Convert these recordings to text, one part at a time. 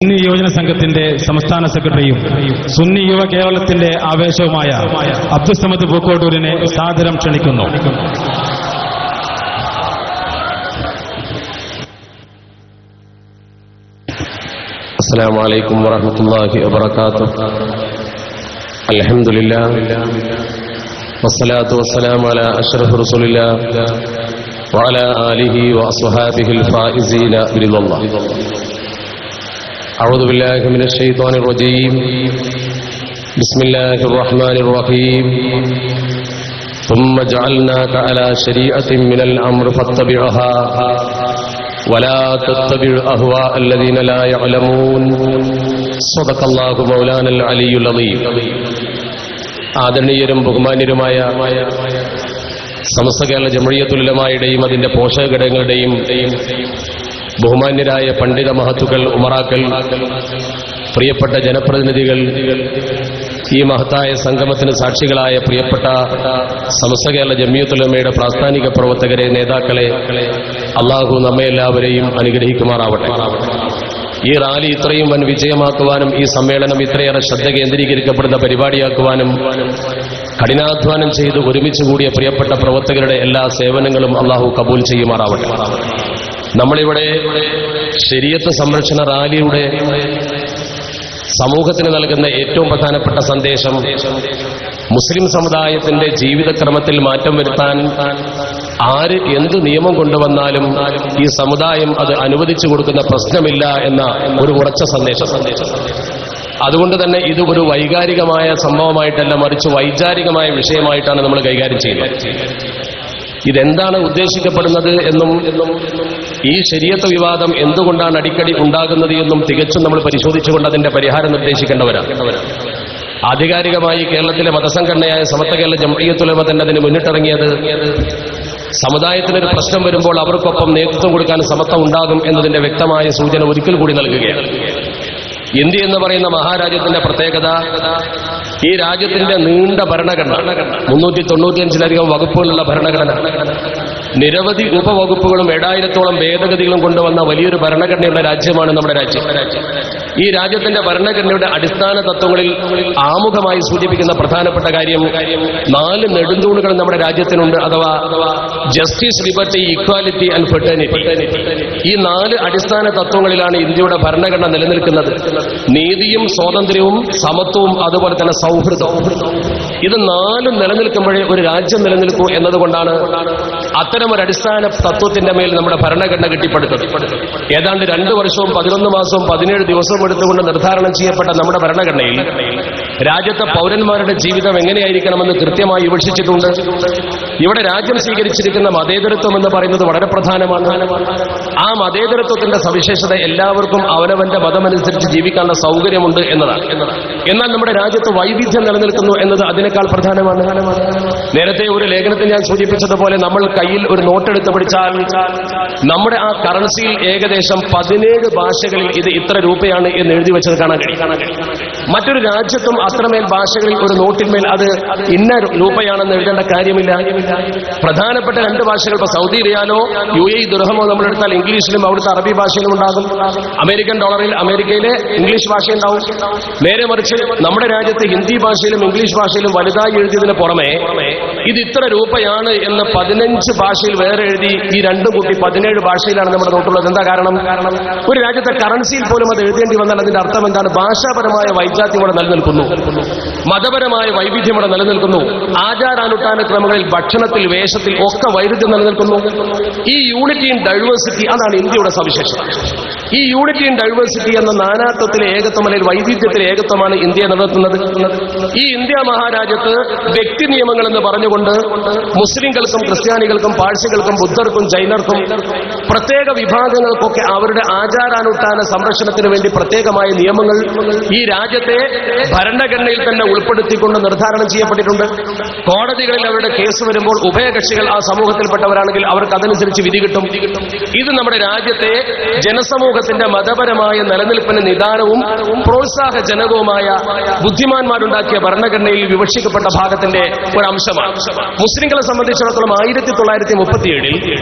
സുന്നി യുവജന സംഘത്തിന്റെ സംസ്ഥാന സെക്രട്ടറിയും സുന്നി യുവ കേരളത്തിന്റെ ആവേശവുമായ അബ്ദുസ്സമദ് പൂക്കോട്ടൂരിനെ സാദരം ക്ഷണിക്കുന്നു. അസ്സലാമു അലൈക്കും വറഹ്മത്തുള്ളാഹി വബറകാതുഹു. അൽഹംദുലില്ലാഹ് വസ്സലാത്തു വസ്സലാമു അലാ അഷ്റഫി റസൂലില്ലാഹ് വഅലാ ആലിഹി വഅസ്ഹാബിഹിൽ ഫായിസീന ബിറിദല്ലാഹ്. അഊദു ബില്ലാഹി മിനശ് ശൈത്വാനിർ റജീം. ബിസ്മില്ലാഹിർ റഹ്മാനിർ റഹീം. ثم جعلناك على شريعة من الأمر فاتبعها ولا تتبع أهواء الذين لا يعلمون. صدق الله مولانا العلي العظيم. ആദരണീയരും ബഹുമാന്യരുമായ സമസ്ത കേരള ജംഇയ്യത്തുൽ ഉലമായുടെയും അതിന്റെ പോഷകഘടകങ്ങളുടെയും ബഹുമാന്യരായ പണ്ഡിത മഹത്തുക്കൾ, ഉമറാക്കൾ, പ്രിയപ്പെട്ട ജനപ്രതിനിധികൾ, ഈ മഹത്തായ സംഗമത്തിന് സാക്ഷികളായ പ്രിയപ്പെട്ട സമസ്ത കേരള ജംഇയ്യത്തുൽ ഉലമയുടെ പ്രാസ്ഥാനിക പ്രവർത്തകരെ, നേതാക്കളെ, അള്ളാഹു നമ്മെ എല്ലാവരെയും അനുഗ്രഹിക്കുമാറാവട്ടെ. ഈ റാലി ഇത്രയും വൻ വിജയമാക്കുവാനും ഈ സമ്മേളനം ഇത്രയേറെ ശ്രദ്ധ കേന്ദ്രീകരിക്കപ്പെടുന്ന പരിപാടിയാക്കുവാനും കഠിനാധ്വാനം ചെയ്ത് ഒരുമിച്ച് കൂടിയ പ്രിയപ്പെട്ട പ്രവർത്തകരുടെ എല്ലാ സേവനങ്ങളും അള്ളാഹു കബൂൽ ചെയ്യുമാറാവട്ടെ. നമ്മളിവിടെ ശരീഅത്ത് സംരക്ഷണ റാലിയുടെ സമൂഹത്തിന് നൽകുന്ന ഏറ്റവും പ്രധാനപ്പെട്ട സന്ദേശം, മുസ്ലിം സമുദായത്തിന്റെ ജീവിതക്രമത്തിൽ മാറ്റം വരുത്താൻ ആര് എന്ത് നിയമം കൊണ്ടുവന്നാലും ഈ സമുദായം അത് അനുവദിച്ചു കൊടുക്കുന്ന പ്രശ്നമില്ല എന്ന ഒരു ഉറച്ച സന്ദേശം. അതുകൊണ്ട് തന്നെ ഇത് ഒരു വൈകാരികമായ സംഭവമായിട്ടല്ല, മറിച്ച് വൈചാരികമായ വിഷയമായിട്ടാണ് നമ്മൾ കൈകാര്യം ചെയ്യുന്നത്. ഇതെന്താണ് ഉദ്ദേശിക്കപ്പെടുന്നത് എന്നും ഈ ശരീഅത്ത് വിവാദം എന്തുകൊണ്ടാണ് അടിക്കടി ഉണ്ടാകുന്നത് എന്നും തികച്ചും നമ്മൾ പരിശോധിച്ചുകൊണ്ട് അതിന്റെ പരിഹാരം നിർദ്ദേശിക്കേണ്ടവരാണ്. ആധികാരികമായി കേരളത്തിലെ മതസംഘടനയായ സമസ്ത കേരള ജംഇയ്യത്തുൽ ഉലമ തന്നെ അതിന് മുന്നിട്ടിറങ്ങിയത് സമുദായത്തിനൊരു പ്രശ്നം വരുമ്പോൾ അവർക്കൊപ്പം നേതൃത്വം കൊടുക്കാൻ സമസ്ത ഉണ്ടാകും എന്നതിന്റെ വ്യക്തമായ സൂചന ഒരിക്കൽ കൂടി നൽകുകയാണ്. ഇന്ത്യ എന്ന് പറയുന്ന മഹാരാജ്യത്തിന്റെ പ്രത്യേകത, ഈ രാജ്യത്തിന്റെ നീണ്ട ഭരണഘടന, 395-ലധികം വകുപ്പുകളുള്ള ഭരണഘടന, നിരവധി ഉപവകുപ്പുകളും 7000-ഓളം ഭേദഗതികളും കൊണ്ടുവന്ന വലിയൊരു ഭരണഘടനയുള്ള രാജ്യമാണ് നമ്മുടെ രാജ്യം. ഈ രാജ്യത്തിന്റെ ഭരണഘടനയുടെ അടിസ്ഥാന തത്വങ്ങളിൽ ആമുഖമായി സൂചിപ്പിക്കുന്ന പ്രധാനപ്പെട്ട കാര്യം 4 നെടുന്തൂണുകൾ നമ്മുടെ രാജ്യത്തിനുണ്ട്, അഥവാ justice, liberty, equality and fraternity. ഈ 4 അടിസ്ഥാന തത്വങ്ങളിലാണ് ഇന്ത്യയുടെ ഭരണഘടന നിലനിൽക്കുന്നത്. നീതിയും സ്വാതന്ത്ര്യവും സമത്വവും അതുപോലെ തന്നെ സൗഹൃദവും. ഇത് 4 നിലനിൽക്കുമ്പോഴേ ഒരു രാജ്യം നിലനിൽക്കൂ എന്നതുകൊണ്ടാണ് അത്തരമൊരു അടിസ്ഥാന തത്വത്തിന്റെ മേൽ നമ്മുടെ ഭരണഘടന കെട്ടിപ്പടുത്തത്. ഏതാണ്ട് 2 വർഷവും 11 മാസവും 17 ദിവസവും എടുത്തുകൊണ്ട് നിർദ്ധാരണം ചെയ്യപ്പെട്ട നമ്മുടെ ഭരണഘടനയിൽ രാജ്യത്തെ പൗരന്മാരുടെ ജീവിതം എങ്ങനെയായിരിക്കണമെന്ന് കൃത്യമായി വിവക്ഷിച്ചിട്ടുണ്ട്. ഇവിടെ രാജ്യം സ്വീകരിച്ചിരിക്കുന്ന മതേതരത്വം എന്ന് പറയുന്നത് വളരെ പ്രധാനമാണ്. ആ മതേതരത്വത്തിന്റെ സവിശേഷത എല്ലാവർക്കും അവനവന്റെ മതമനുസരിച്ച് ജീവിക്കാനുള്ള സൗകര്യമുണ്ട് എന്നതാണ്. എന്നാൽ നമ്മുടെ രാജ്യത്ത് വൈവിധ്യം നിലനിൽക്കുന്നു എന്നത് അതിനേക്കാൾ പ്രധാനമാണ്. നേരത്തെ ഒരു ലേഖനത്തിൽ ഞാൻ സൂചിപ്പിച്ചതുപോലെ നമ്മൾ കയ്യിൽ ഒരു നോട്ടെടുത്ത് പിടിച്ചാൽ നമ്മുടെ ആ കറൻസിയിൽ ഏകദേശം 17 ഭാഷകളിൽ ഇത് ഇത്ര രൂപയാണ് എന്ന് എഴുതി വെച്ചത് കാണാൻ കഴിയും. മറ്റൊരു രാജ്യത്തും അത്രമേൽ ഭാഷകളിൽ ഒരു നോട്ടിന്മേൽ അത് ഇന്ന രൂപയാണെന്ന് എഴുതേണ്ട കാര്യമില്ല. പ്രധാനപ്പെട്ട 2 ഭാഷകൾ, ഇപ്പൊ സൗദി റിയാലോ UAE ദിർഹമോ നമ്മളെടുത്താൽ ഇംഗ്ലീഷിലും അവിടുത്തെ അറബി ഭാഷയിലും ഉണ്ടാകും. അമേരിക്കൻ ഡോളറിൽ അമേരിക്കയിലെ ഇംഗ്ലീഷ് ഭാഷ ഉണ്ടാവും. നേരെ മറിച്ച് നമ്മുടെ രാജ്യത്ത് ഹിന്ദി ഭാഷയിലും ഇംഗ്ലീഷ് ഭാഷയിലും വലുതായി എഴുതിയതിന് പുറമെ ഇത് ഇത്ര രൂപയാണ് എന്ന് 15 ഭാഷയിൽ വേറെ എഴുതി ഈ 2 കൂട്ടി 17 ഭാഷയിലാണ് നമ്മുടെ നോട്ടുള്ളത്. എന്താ കാരണം? ഒരു രാജ്യത്തെ കറൻസിയിൽ പോലും അത് എഴുതേണ്ടി വന്നാൽ അതിന്റെ അർത്ഥം എന്താണ്? ഭാഷാപരമായ വൈജാത്യം ഇവിടെ നിലനിൽക്കുന്നു, മതപരമായ വൈവിധ്യം ഇവിടെ നിലനിൽക്കുന്നു, ആചാരാനുഷ്ഠാന ക്രമങ്ങളിൽ, ഭക്ഷണത്തിൽ, വേഷത്തിൽ ഒക്കെ വൈരുദ്ധ്യം നിലനിൽക്കുന്നു. ഈ യൂണിറ്റി ഇൻ ഡൈവേഴ്സിറ്റി, അതാണ് ഇന്ത്യയുടെ സവിശേഷത. ഈ യൂണിറ്റി ഇൻ ഡൈവേഴ്സിറ്റി എന്ന നാനാത്വത്തിലെ ഏകത്വം അല്ലെങ്കിൽ വൈവിധ്യത്തിലെ ഏകത്വമാണ് ഇന്ത്യ നിലനിർത്തുന്നത്. ഈ ഇന്ത്യ മഹാരാജ്യത്ത് വ്യക്തി നിയമങ്ങൾ എന്ന് പറഞ്ഞുകൊണ്ട് മുസ്ലിങ്ങൾക്കും ക്രിസ്ത്യാനികൾക്കും പാഴ്സികൾക്കും ബുദ്ധർക്കും ജൈനർക്കും പ്രത്യേക വിഭാഗങ്ങൾക്കൊക്കെ അവരുടെ ആചാരാനുഷ്ഠാന സംരക്ഷണത്തിന് വേണ്ടി പ്രത്യേകമായ നിയമങ്ങൾ ഈ രാജ്യത്തെ ഭരണഘടനയിൽ തന്നെ ഉൾപ്പെടുത്തിക്കൊണ്ട് നിർദ്ധാരണം ചെയ്യപ്പെട്ടിട്ടുണ്ട്. കോടതികളിൽ അവരുടെ കേസ് വരുമ്പോൾ ഉഭയകക്ഷികൾ ആ സമൂഹത്തിൽപ്പെട്ടവരാണെങ്കിൽ അവർക്ക് അതനുസരിച്ച് വിധി കിട്ടും. ഇത് നമ്മുടെ രാജ്യത്തെ ജനസമൂഹ സമൂഹത്തിന്റെ മതപരമായ നിലനിൽപ്പിന് നിദാനവും പ്രോത്സാഹജനകവുമായ ബുദ്ധിമാന്മാരുണ്ടാക്കിയ ഭരണഘടനയിൽ വിവക്ഷിക്കപ്പെട്ട ഭാഗത്തിന്റെ ഒരു അംശമാണ്. മുസ്ലിങ്ങളെ സംബന്ധിച്ചിടത്തോളം 1937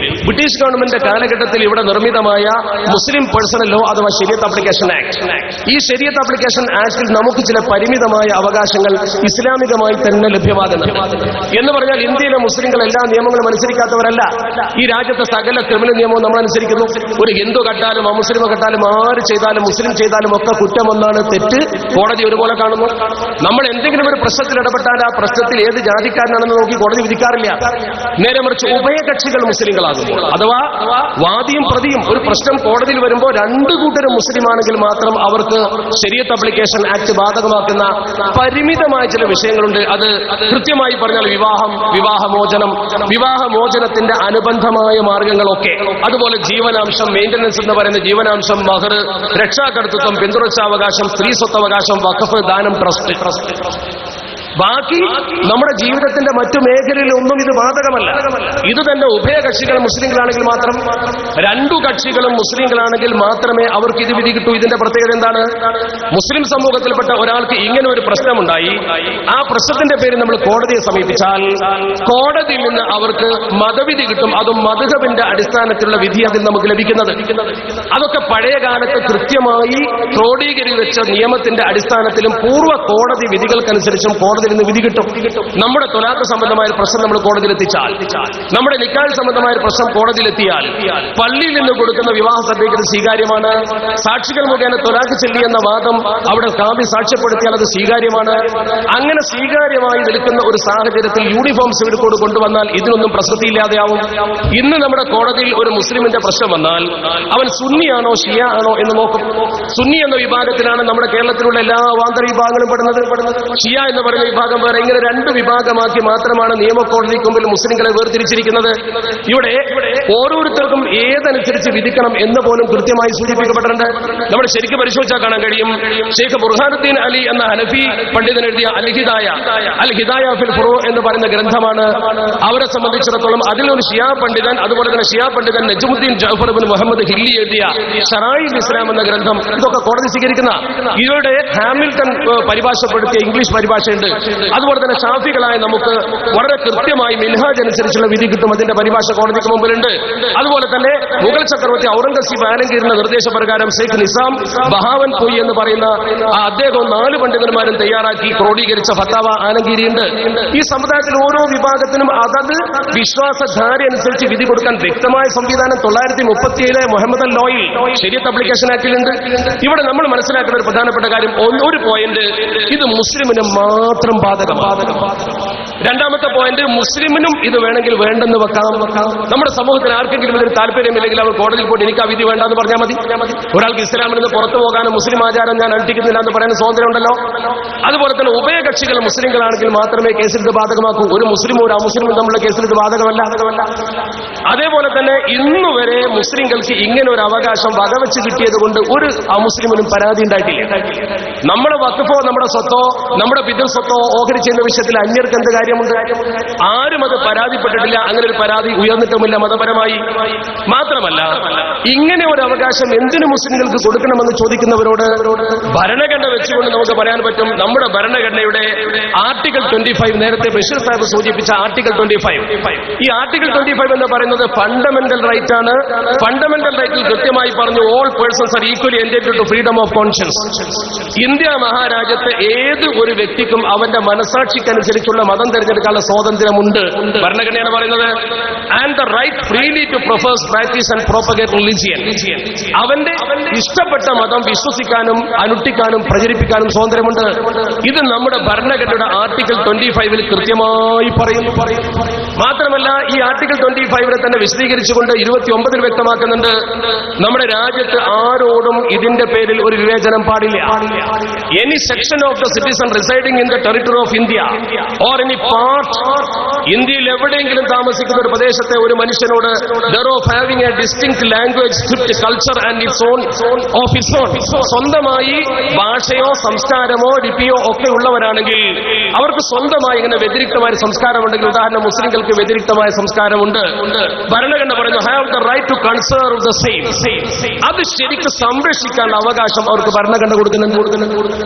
ബ്രിട്ടീഷ് ഗവൺമെന്റ് കാലഘട്ടത്തിൽ ഇവിടെ നിർമ്മിതമായ മുസ്ലിം പേഴ്സണൽ ലോ അഥവാ ശരീഅത്ത് ആപ്ലിക്കേഷൻ ആക്ട്, ഈ ശരീഅത്ത് ആപ്ലിക്കേഷൻ ആക്ടിൽ നമുക്ക് ചില പരിമിതമായ അവകാശങ്ങൾ ഇസ്ലാമികമായി തന്നെ ലഭ്യമാകുന്നുണ്ട്. എന്ന് പറഞ്ഞാൽ ഇന്ത്യയിലെ മുസ്ലിങ്ങൾ എല്ലാ നിയമങ്ങളും അനുസരിക്കാത്തവരല്ല. ഈ രാജ്യത്തെ സകല ക്രിമിനൽ നിയമവും നമ്മൾ അനുസരിക്കുന്നു. ഒരു ഹിന്ദു കട്ടാലും അമുസ്ലിം കട്ടാലും ആര് ചെയ്താലും മുസ്ലിം ചെയ്താലും ഒക്കെ കുറ്റമൊന്നാണ്, തെറ്റ് കോടതി ഒരുപോലെ കാണുന്നു. നമ്മൾ എന്തെങ്കിലും ഒരു പ്രശ്നത്തിൽ ഇടപെട്ടാൽ ആ പ്രശ്നത്തിൽ ഏത് ജാതിക്കാരനാണെന്ന് നോക്കി കോടതി വിധിക്കാറില്ല. നേരെ മറിച്ച് ഉഭയകക്ഷികൾ മുസ്ലിങ്ങളാകുമ്പോൾ അഥവാ വാദിയും പ്രതിയും ഒരു പ്രശ്നം കോടതിയിൽ വരുമ്പോൾ രണ്ടു കൂട്ടരും മുസ്ലിമാണെങ്കിൽ മാത്രം അവർക്ക് ശരീഅത്ത് ആപ്ലിക്കേഷൻ ആക്ട് ബാധകമാക്കുന്ന പരിമിതമായ ചില വിഷയങ്ങളുണ്ട്. അത് കൃത്യമായി പറഞ്ഞാൽ വിവാഹമോചനത്തിന്റെ അനുബന്ധമായ മാർഗങ്ങളൊക്കെ, അതുപോലെ ജീവനാംശം, മെയിന്റനൻസ് എന്ന് പറയുന്ന ജീവനാംശം, മഹർ, രക്ഷാകർതൃത്വം, പിന്തുടർച്ചാവകാശം, സ്ത്രീ സ്വത്തവകാശം, വഖഫ്, ദാനം, ട്രസ്റ്റ്. ബാക്കി നമ്മുടെ ജീവിതത്തിന്റെ മറ്റു മേഖലയിലൊന്നും ഇത് ബാധകമല്ല. ഇത് തന്നെ ഉഭയകക്ഷികൾ മുസ്ലിങ്ങളാണെങ്കിൽ മാത്രം, രണ്ടു കക്ഷികളും മുസ്ലിങ്ങളാണെങ്കിൽ മാത്രമേ അവർക്ക് ഇത് വിധി കിട്ടൂ. ഇതിന്റെ പ്രത്യേകത എന്താണ്? മുസ്ലിം സമൂഹത്തിൽപ്പെട്ട ഒരാൾക്ക് ഇങ്ങനെ ഒരു പ്രശ്നമുണ്ടായി, ആ പ്രശ്നത്തിന്റെ പേരിൽ നമ്മൾ കോടതിയെ സമീപിച്ചാൽ കോടതിയിൽ നിന്ന് അവർക്ക് മതവിധി കിട്ടും. അതും മദ്ഹബിന്റെ അടിസ്ഥാനത്തിലുള്ള വിധി അതിൽ നമുക്ക് ലഭിക്കുന്നത്. അതൊക്കെ പഴയ കാലത്ത് കൃത്യമായി ക്രോഡീകരിച്ച നിയമത്തിന്റെ അടിസ്ഥാനത്തിലും പൂർവ്വ കോടതി വിധികൾക്കനുസരിച്ചും കോടതി നിന്ന് വിധി കിട്ടും. നമ്മുടെ തൊലാഖ് സംബന്ധമായ പ്രശ്നം നമ്മൾ കോടതിയിലെത്തിച്ചാൽ, നമ്മുടെ നിക്കാഹ് സംബന്ധമായ പ്രശ്നം കോടതിയിലെത്തിയാൽ, പള്ളിയിൽ നിന്ന് കൊടുക്കുന്ന വിവാഹ സർട്ടിഫിക്കറ്റ് സ്വീകാര്യമാണ്. സാക്ഷികൾ മുഖേന തൊലാഖ് ചെല്ലിയെന്ന വാദം അവിടെ കാവി സാക്ഷ്യപ്പെടുത്തിയാൽ അത് സ്വീകാര്യമാണ്. അങ്ങനെ സ്വീകാര്യമായി നിൽക്കുന്ന ഒരു സാഹചര്യത്തിൽ യൂണിഫോം സിവിൽ കോഡ് കൊണ്ടുവന്നാൽ ഇതിനൊന്നും പ്രസക്തിയില്ലാതെയാവും. ഇന്ന് നമ്മുടെ കോടതിയിൽ ഒരു മുസ്ലിമിന്റെ പ്രശ്നം വന്നാൽ അവൻ സുന്നിയാണോ ഷിയ ആണോ എന്ന് നോക്കും. സുന്നി എന്ന വിഭാഗത്തിലാണ് നമ്മുടെ കേരളത്തിലുള്ള എല്ലാ അവാന്തര വിഭാഗങ്ങളും പെടുന്നത്. ഷിയ എന്ന് പറയുന്ന വിഭാഗം വേറെ. ഇങ്ങനെ രണ്ട് വിഭാഗമാക്കി മാത്രമാണ് നിയമകോടതിക്ക് മുമ്പിൽ മുസ്ലിങ്ങളെ വേർതിരിച്ചിരിക്കുന്നത്. ഇവിടെ ഓരോരുത്തർക്കും ഏതനുസരിച്ച് വിധിക്കണം എന്ന് പോലും കൃത്യമായി സൂചിപ്പിക്കപ്പെട്ടിട്ടുണ്ട്. നമ്മൾ ശരിക്കും പരിശോധിച്ചാൽ കാണാൻ കഴിയും. ഷെയ്ഖ് ബുർഹാനുദ്ദീൻ അലി എന്ന ഹനഫി പണ്ഡിതൻ എഴുതിയ അൽ ഹിദായ ഫിൽ ഫുറൂ എന്ന് പറയുന്ന ഗ്രന്ഥമാണ്. അവരെ സംബന്ധിച്ചിടത്തോളം അതിലൊരു ഷിയാ പണ്ഡിതൻ, അതുപോലെ തന്നെ ഷിയാ പണ്ഡിതൻ നജ്മുദ്ദീൻ ജഅഫർ ഇബ്നു മുഹമ്മദ് ഹില്ലി എഴുതിയ ശറാഇഉൽ ഇസ്ലാം എന്ന ഗ്രന്ഥം, ഇതൊക്കെ കോടതി സ്വീകരിക്കുന്ന. ഇവരുടെ ഹാമിൽട്ടൺ പരിഭാഷപ്പെടുത്തിയ ഇംഗ്ലീഷ് പരിഭാഷയുണ്ട്. അതുപോലെ തന്നെ ഷാഫികളായ നമുക്ക് വളരെ കൃത്യമായി മിൻഹാജ് അനുസരിച്ചുള്ള വിധി കിട്ടും. അതിന്റെ പരിഭാഷ കോടതിക്ക് മുമ്പിലുണ്ട്. അതുപോലെ തന്നെ മുഗൾ ചക്രവർത്തി ഔറംഗസീബ് ആലംഗീറിന്റെ നിർദ്ദേശപ്രകാരം ഷെയ്ഖ് നിസാം ബഹാവൻ പോയി എന്ന് പറയുന്ന അദ്ദേഹവും 4 പണ്ഡിതന്മാരും തയ്യാറാക്കി ക്രോഡീകരിച്ച ഫത്താവ ആലംഗീരിയുണ്ട്. ഈ സമുദായത്തിൽ ഓരോ വിഭാഗത്തിനും അതത് വിശ്വാസധാര അനുസരിച്ച് വിധി കൊടുക്കാൻ വ്യക്തമായ സംവിധാനം 937 മുഹമ്മദ് ലോയിൽ ശരീഅത്ത് ആപ്ലിക്കേഷൻ ആക്ടിലുണ്ട്. ഇവിടെ നമ്മൾ മനസ്സിലാക്കുന്ന ഒരു പ്രധാനപ്പെട്ട കാര്യം, ഒരു പോയിന്റ്, ഇത് മുസ്ലിമിന് മാത്രം ബാധകമാണ്. രണ്ടാമത്തെ പോയിന്റ്, മുസ്ലിമിനും ഇത് വേണമെങ്കിൽ വേണ്ടെന്ന് വെക്കാം. നമ്മുടെ സമൂഹത്തിന് ആർക്കെങ്കിലും ഇതിന് താല്പര്യമില്ലെങ്കിൽ അവർ കോടതിയിൽ പോയിട്ട് എനിക്ക് ആ വിധി വേണ്ടെന്ന് പറഞ്ഞാൽ മതി. ഒരാൾക്ക് ഇസ്ലാമിൽ നിന്ന് പുറത്തു പോകാനും മുസ്ലിം ആചാരം ഞാൻ അനുഷ്ഠിക്കുന്നില്ല എന്ന് പറയുന്ന സ്വാതന്ത്ര്യം ഉണ്ടല്ലോ. അതുപോലെ തന്നെ ഉഭയകക്ഷികൾ മുസ്ലിങ്ങളാണെങ്കിൽ മാത്രമേ കേസിൽ ഇത് ബാധകമാക്കൂ. ഒരു മുസ്ലിമും ഒരു അമുസ്ലിമും തമ്മിലുള്ള കേസിൽ ഇത് ബാധകമല്ല. അതേപോലെ തന്നെ ഇന്നുവരെ മുസ്ലിങ്ങൾക്ക് ഇങ്ങനെ ഒരു അവകാശം വകവെച്ച് കിട്ടിയത് കൊണ്ട് ഒരു അമുസ്ലിമിനും പരാതി ഉണ്ടായിട്ടില്ല. നമ്മുടെ വഖഫോ നമ്മുടെ സ്വത്തോ നമ്മുടെ പിതൃ സ്വത്തോ ഓഹരി ചെയ്യുന്ന വിഷയത്തിൽ അന്യർക്ക് എന്ത് കാര്യമുണ്ട്? ആരും അത് പരാതിപ്പെട്ടിട്ടില്ല. അങ്ങനെ ഒരു പരാതി ഉയർന്നിട്ടുമില്ല മതപരമായി. മാത്രമല്ല, ഇങ്ങനെ ഒരു അവകാശം എന്തിനു മുസ്ലിങ്ങൾക്ക് കൊടുക്കണമെന്ന് ചോദിക്കുന്നവരോട് ഭരണഘടന വെച്ചുകൊണ്ട് നമുക്ക് പറയാൻ പറ്റും. നമ്മുടെ ഭരണഘടനയുടെ ആർട്ടിക്കിൾ 25, നേരത്തെ ബഷീർ സാഹിബ് സൂചിപ്പിച്ച ആർട്ടിക്കിൾ 25, ഈ ആർട്ടിക്കിൾ 25 എന്ന് പറയുന്നത് ഫണ്ടമെന്റൽ റൈറ്റ് ആണ്. ഫണ്ടമെന്റൽ റൈറ്റിൽ കൃത്യമായി പറഞ്ഞു, all persons are equally entitled to freedom of conscience. India മഹാരാജ്യത്തെ ഏത് ഒരു വ്യക്തിക്കും അവന്റെ മനസാക്ഷിക്കനുസരിച്ചുള്ള മതം തിരഞ്ഞെടുക്കാനുള്ള സ്വാതന്ത്ര്യമുണ്ട്. ഭരണഘടനയാണ് പറയുന്നത്. And the right freely to profess, practise and propagate religion. അവന്റെ ഇഷ്ടപ്പെട്ട മതം വിശ്വസിക്കാനും അനുഷ്ഠിക്കാനും പ്രചരിപ്പിക്കാനും സ്വാതന്ത്ര്യമുണ്ട്. ഇത് നമ്മുടെ ഭരണഘടനയുടെ ആർട്ടിക്കിൾ 25 കൃത്യമായി പറയുന്നു. മാത്രമല്ല, ഈ ആർട്ടിക്കിൾ 25 തന്നെ വിശദീകരിച്ചുകൊണ്ട് 29 വ്യക്തമാക്കുന്നുണ്ട്, നമ്മുടെ രാജ്യത്ത് ആരോടും ഇതിന്റെ പേരിൽ ഒരു വിവേചനം പാടില്ല. Any section of the citizen residing in the territory of India or any part, ഇന്ത്യയിൽ എവിടെയെങ്കിലും താമസിക്കുന്ന ഒരു പ്രദേശത്തെ ഒരു മനുഷ്യനോട് thereof having a distinct language, script, culture and its own of its own, സ്വന്തമായി ഭാഷയോ സംസ്കാരമോ ലിപിയോ ഒക്കെ ഉള്ളവരാണെങ്കിൽ അവർക്ക് സ്വന്തമായി ഇങ്ങനെ വ്യതിരിക്തമായ സംസ്കാരമുണ്ടെങ്കിൽ, ഉദാഹരണം മുസ്ലിങ്ങൾക്ക് വ്യതിരിക്തമായ സംസ്കാരമുണ്ട്, ഭരണഘടന പറയുന്നു have the right to conserve the same, അത് ശരിക്കും സംരക്ഷിക്കാനുള്ള അവകാശം അവർക്ക് ഭരണഘടന കൊടുക്കുന്നുണ്ട്.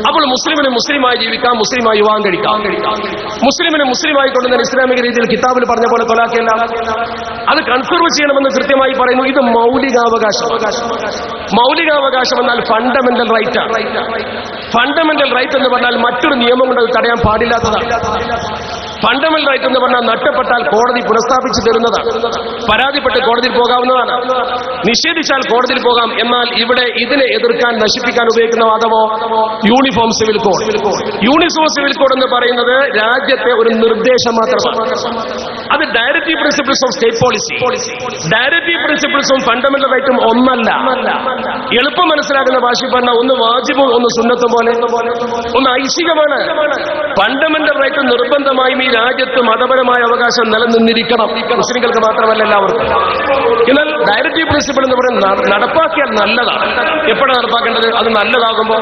അപ്പോൾ മുസ്ലിമിന് മുസ്ലിമായി ജീവിക്കാം, മുസ്ലിമായി വിവാഹം കഴിക്കാം, മുസ്ലിമിന് മുസ്ലിമായി കൊണ്ടുവന്ന ഇസ്ലാമിക രീതിയിൽ കിതാബിൽ പറഞ്ഞ പോലെ തൊലാഖില്ല, അത് കൺസർവ് ചെയ്യണമെന്ന് കൃത്യമായി പറയുന്നു. ഇത് മൗലികാവകാശം. മൗലികാവകാശം എന്നാൽ ഫണ്ടമെന്റൽ റൈറ്റ്. ഫണ്ടമെന്റൽ റൈറ്റ് എന്ന് പറഞ്ഞാൽ മറ്റൊരു നിയമം കൊണ്ട് അത് തടയാൻ പാടില്ലാത്തതാണ്. ഫണ്ടമെന്റൽ റൈറ്റ് എന്ന് പറഞ്ഞാൽ നഷ്ടപ്പെട്ടാൽ കോടതി പുനഃസ്ഥാപിച്ചു തരുന്നതാണ്. പരാതിപ്പെട്ട് കോടതിയിൽ പോകാവുന്നതാണ്, നിഷേധിച്ചാൽ കോടതിയിൽ പോകാം. എന്നാൽ ഇവിടെ ഇതിനെ എതിർക്കാൻ, നശിപ്പിക്കാൻ ഉപയോഗിക്കുന്ന വാദമോ uniform civil code. Uniform civil code എന്ന് പറയുന്നത് രാജ്യത്തെ ഒരു നിർദ്ദേശം മാത്രമാണ്. അത് directive principles of state policy. Directive പ്രിൻസിപ്പിൾസും ഫണ്ടമെന്റൽ റൈറ്റും ഒന്നല്ല. എളുപ്പം മനസ്സിലാക്കുന്ന ഭാഷയിൽ പറഞ്ഞാൽ ഒന്ന് വാജിബും ഒന്ന് സുന്നത്തും പോലെ, ഒന്ന് ഐച്ഛികമാണ്. ഫണ്ടമെന്റൽ റൈറ്റ് നിർബന്ധമായും ഈ രാജ്യത്ത് മതപരമായ അവകാശം നിലനിന്നിരിക്കണം, മുസ്ലിങ്ങൾക്ക് മാത്രമല്ല എല്ലാവർക്കും. എന്നാൽ ഡയറക്റ്റീവ് പ്രിൻസിപ്പിൾ എന്ന് പറയുന്നത് നടപ്പാക്കിയാൽ നല്ലതാണ്. എപ്പോഴാണ് നടപ്പാക്കേണ്ടത്? അത് നല്ലതാകുമ്പോൾ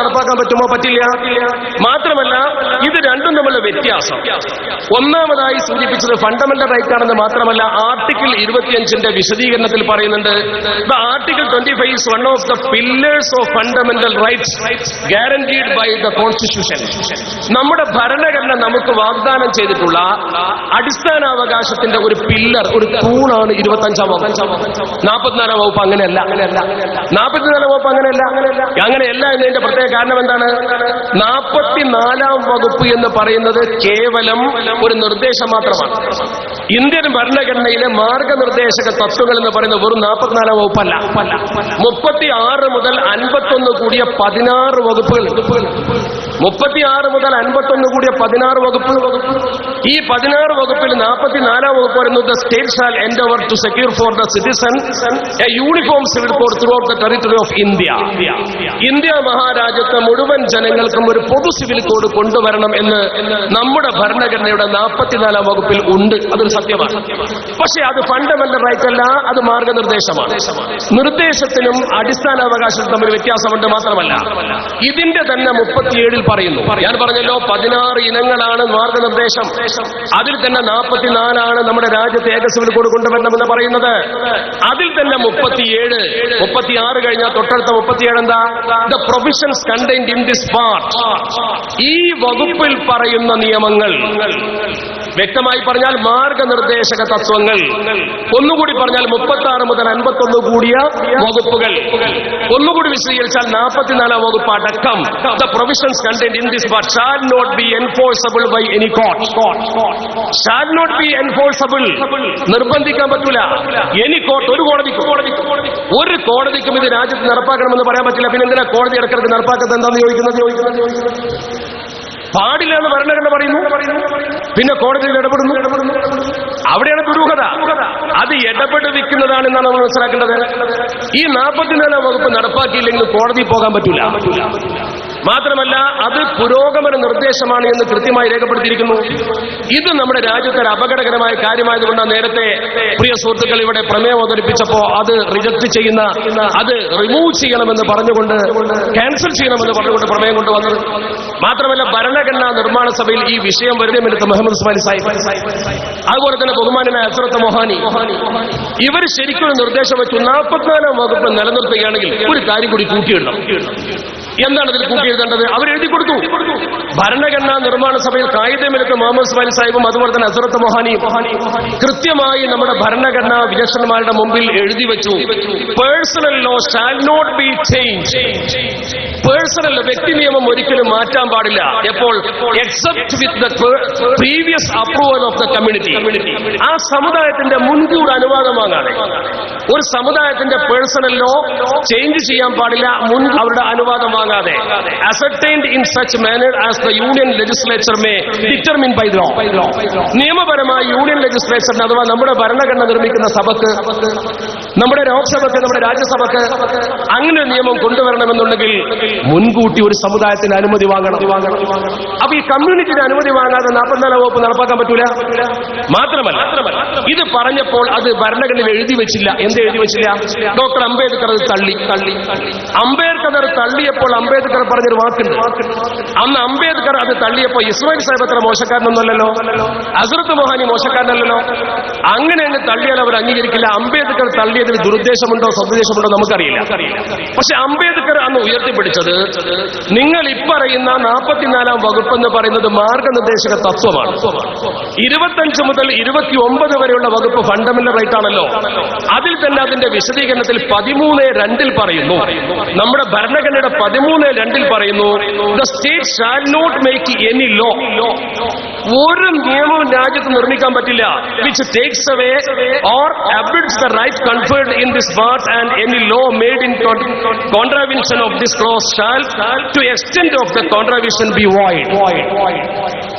നടപ്പാക്കാൻ പറ്റുമോ? പറ്റില്ല. മാത്രമല്ല ഇത് രണ്ടും തമ്മിലുള്ള വ്യത്യാസം ഒന്നാമതായി സൂചിപ്പിച്ചത് ഫണ്ടമെന്റൽ റൈറ്റ് ആണെന്ന് മാത്രമല്ല, ആർട്ടിക്കിൾ 25 വിശദീകരണത്തിൽ പറയുന്നുണ്ട്, the article 25 is one of the pillars of fundamental rights guaranteed by the constitution. നമ്മുടെ ഭരണഘടന നമുക്ക് വാഗ്ദാനം ചെയ്തിട്ടുള്ള അടിസ്ഥാനാവകാശത്തിന്റെ ഒരു പില്ലർ, ഒരു തൂണാണ് 25-ാം വകുപ്പ്. 44-ാം വകുപ്പ് അങ്ങനെയല്ല. 44-ാം വകുപ്പ് അങ്ങനെയല്ല എന്നതിന്റെ പ്രത്യേക കാരണം എന്താണ്? 44-ാം വകുപ്പ് എന്ന് പറയുന്നത് കേവലം ഒരു നിർദ്ദേശം മാത്രമാണ്. ഇന്ത്യൻ ഭരണഘടനയിലെ മാർഗനിർദ്ദേശക തത്വങ്ങൾ എന്ന് പറയുന്നത് വെറും 44-ാം വകുപ്പല്ല. 36 മുതൽ 51 കൂടിയ 16 വകുപ്പുകൾ. 36 മുതൽ 51 കൂടിയ 16 വകുപ്പ്. ഈ 16 വകുപ്പിൽ 44-ാം വകുപ്പ് പറയുന്നത് the state shall endeavor to secure for the citizen a uniform civil code throughout the territory of India. India മഹാരാജ്യത്തെ മുഴുവൻ ജനങ്ങൾക്കും ഒരു പൊതു സിവിൽ കോഡ് കൊണ്ടുവരണം എന്ന് നമ്മുടെ ഭരണഘടനയുടെ 44-ാം വകുപ്പിൽ ഉണ്ട്. അതൊരു സത്യമാണ്. പക്ഷേ അത് ഫണ്ടമെന്റൽ റൈറ്റ് അല്ല, അത് മാർഗനിർദ്ദേശമാണ്. നിർദ്ദേശത്തിനും അടിസ്ഥാനാവകാശത്തിനും തമ്മിൽ വ്യത്യാസമുണ്ട്. മാത്രമല്ല ഇതിന്റെ തന്നെ 37-ൽ പറയുന്നു, ഞാൻ പറഞ്ഞല്ലോ 16 ഇനങ്ങളാണ് മാർഗനിർദ്ദേശം, അതിൽ തന്നെ 44 നമ്മുടെ രാജ്യത്തെ ഏക സിവിൽ കോഡ് കൊണ്ടുവരണമെന്ന് പറയുന്നത്. അതിൽ തന്നെ 37, 36 കഴിഞ്ഞാൽ തൊട്ടടുത്ത 37 എന്താ? The provisions contained in this part. ഈ വകുപ്പിൽ പറയുന്ന നിയമങ്ങൾ, വ്യക്തമായി പറഞ്ഞാൽ മാർഗനിർദ്ദേശക തത്വങ്ങൾ. ഒന്നുകൂടി പറഞ്ഞാൽ 36 മുതൽ 51 കൂടിയ വകുപ്പുകൾ. ഒന്നുകൂടി വിശദീകരിച്ചാൽ 44-ാം വകുപ്പ് അടക്കം the provisions contained in this part shall not be enforceable by any court. Shall not be enforceable, നിർബന്ധിക്കാൻ പറ്റൂല. എനി കോർട്ട്, ഒരു കോടതിക്കും ഇത് രാജ്യത്ത് നടപ്പാക്കണമെന്ന് പറയാൻ പറ്റില്ല. പിന്നെ എന്തിനാ കോടതി ഇടക്കിടക്ക് നടപ്പാക്കുന്നത്? എന്താണെന്ന് ചോദിക്കുന്നത് പാടില്ല എന്ന് ഭരണഘടന പറയുന്നു, പിന്നെ കോടതിയിൽ ഇടപെടുന്നു. അവിടെയാണ് ദുരൂഹത. അത് ഇടപെടുവിക്കുന്നതാണ് എന്നാണ് നമ്മൾ മനസ്സിലാക്കേണ്ടത്. ഈ 44-ാം വകുപ്പ് നടപ്പാക്കിയില്ലെങ്കിൽ കോടതിയിൽ പോകാൻ പറ്റൂല. മാത്രമല്ല അത് പുരോഗമന നിർദ്ദേശമാണ് എന്ന് കൃത്യമായി രേഖപ്പെടുത്തിയിരിക്കുന്നു. ഇത് നമ്മുടെ രാജ്യത്തെ ഒരു അപകടകരമായ കാര്യമായതുകൊണ്ടാണ് നേരത്തെ പ്രിയ സുഹൃത്തുക്കൾ ഇവിടെ പ്രമേയം അവതരിപ്പിച്ചപ്പോ അത് റിജക്ട് ചെയ്യുന്ന, അത് റിമൂവ് ചെയ്യണമെന്ന് പറഞ്ഞുകൊണ്ട്, ക്യാൻസൽ ചെയ്യണമെന്ന് പറഞ്ഞുകൊണ്ട് പ്രമേയം കൊണ്ടുവന്നത്. മാത്രമല്ല ഭരണഘടനാ നിർമ്മാണ സഭയിൽ ഈ വിഷയം വരുന്നതിന് മുഹമ്മദ് ഉസ്മാനി സാഹിബ്, അതുപോലെ തന്നെ ബഹുമാനായ അസ്രത്ത് മൊഹാനി, ഇവർ ശരിക്കും നിർദ്ദേശം വെച്ചു 44-ാം വകുപ്പ് നിലനിർത്തുകയാണെങ്കിൽ ഒരു കാര്യം കൂടി കൂട്ടിയിടണം. എന്താണ് ഇതിൽ കൂട്ടിയെഴുതേണ്ടത്? അവരെഴുതി കൊടുത്തു. ഭരണഘടനാ നിർമ്മാണ സഭയിൽ കായികമിലക്ക് മുഹമ്മദ് ഉസ്മാനി സാഹിബും അതുപോലെ തന്നെ അസ്രത്ത് മൊഹാനിയും കൃത്യമായി നമ്മുടെ ഭരണഘടനാ വിചക്ഷണന്മാരുടെ മുമ്പിൽ എഴുതി വെച്ചു, personal law shall not be change. Personal വ്യക്തി നിയമം ഒരിക്കലും മാറ്റാൻ പാടില്ല. എപ്പോൾ? Except with the previous approval of the community. ആ സമുദായത്തിന്റെ മുൻകൂർ അനുവാദം വാങ്ങാതെ ഒരു സമുദായത്തിന്റെ പേഴ്സണൽ ലോ ചേഞ്ച് ചെയ്യാൻ പാടില്ല, അവരുടെ അനുവാദം വാങ്ങാതെ. Ascertained in such manner as the union legislature may determine by law. നിയമപരമായി യൂണിയൻ ലെജിസ്ലേച്ചറിന് അഥവാ നമ്മുടെ ഭരണഘടന നിർമ്മിക്കുന്ന സഭക്ക് നമ്മുടെ ലോക്സഭയ്ക്ക്, നമ്മുടെ രാജ്യസഭയ്ക്ക് അങ്ങനെ നിയമം കൊണ്ടുവരണമെന്നുണ്ടെങ്കിൽ മുൻകൂട്ടി ഒരു സമുദായത്തിന് അനുമതി വാങ്ങണം. അപ്പൊ ഈ കമ്മ്യൂണിറ്റിയുടെ അനുമതി വാങ്ങാതെ 44 വകുപ്പ് നടപ്പാക്കാൻ പറ്റൂല. മാത്രമല്ല ഇത് പറഞ്ഞപ്പോൾ അത് ഭരണഘടനയിൽ എഴുതി വെച്ചില്ല. എന്ത് എഴുതി വെച്ചില്ല? ഡോക്ടർ അംബേദ്കർ അത് തള്ളി. അംബേദ്കർ അത് തള്ളിയപ്പോൾ അംബേദ്കർ പറഞ്ഞൊരു വാക്കുണ്ട്. അന്ന് അംബേദ്കർ അത് തള്ളിയപ്പോൾ ഇസ്മായിൽ സാഹിബ് അത്ര മോശക്കാരനൊന്നുമല്ലല്ലോ, ഹസ്രത്ത് മൊഹാനി മോശക്കാരനല്ലല്ലോ. അങ്ങനെ അങ്ങ് തള്ളിയാൽ അവർ അംഗീകരിക്കില്ല. അംബേദ്കർ തള്ളിയതിൽ ദുരുദ്ദേശമുണ്ടോ സദുദ്ദേശമുണ്ടോ നമുക്കറിയില്ല. പക്ഷെ അംബേദ്കർ അന്ന് ഉയർത്തിപ്പിടിച്ചത് നിങ്ങൾ ഇപ്പറയുന്ന 44 വകുപ്പ് എന്ന് പറയുന്നത് മാർഗനിർദ്ദേശക തത്വമാണ്. 25 മുതൽ 29 വരെയുള്ള വകുപ്പ് ഫണ്ടമെന്റൽ റൈറ്റ് ആണല്ലോ. അതിൽ തന്നെ അതിന്റെ വിശദീകരണത്തിൽ 13(2) പറയുന്നു, നമ്മുടെ ഭരണഘടനയുടെ 13(2) പറയുന്നു, the state shall not make any law, ഒരു നിയമവും രാജ്യത്ത് നിർമ്മിക്കാൻ പറ്റില്ല which takes away or abridges the right conferred in this part and any law made in contravention of this clause shall to extent of the contravention be void.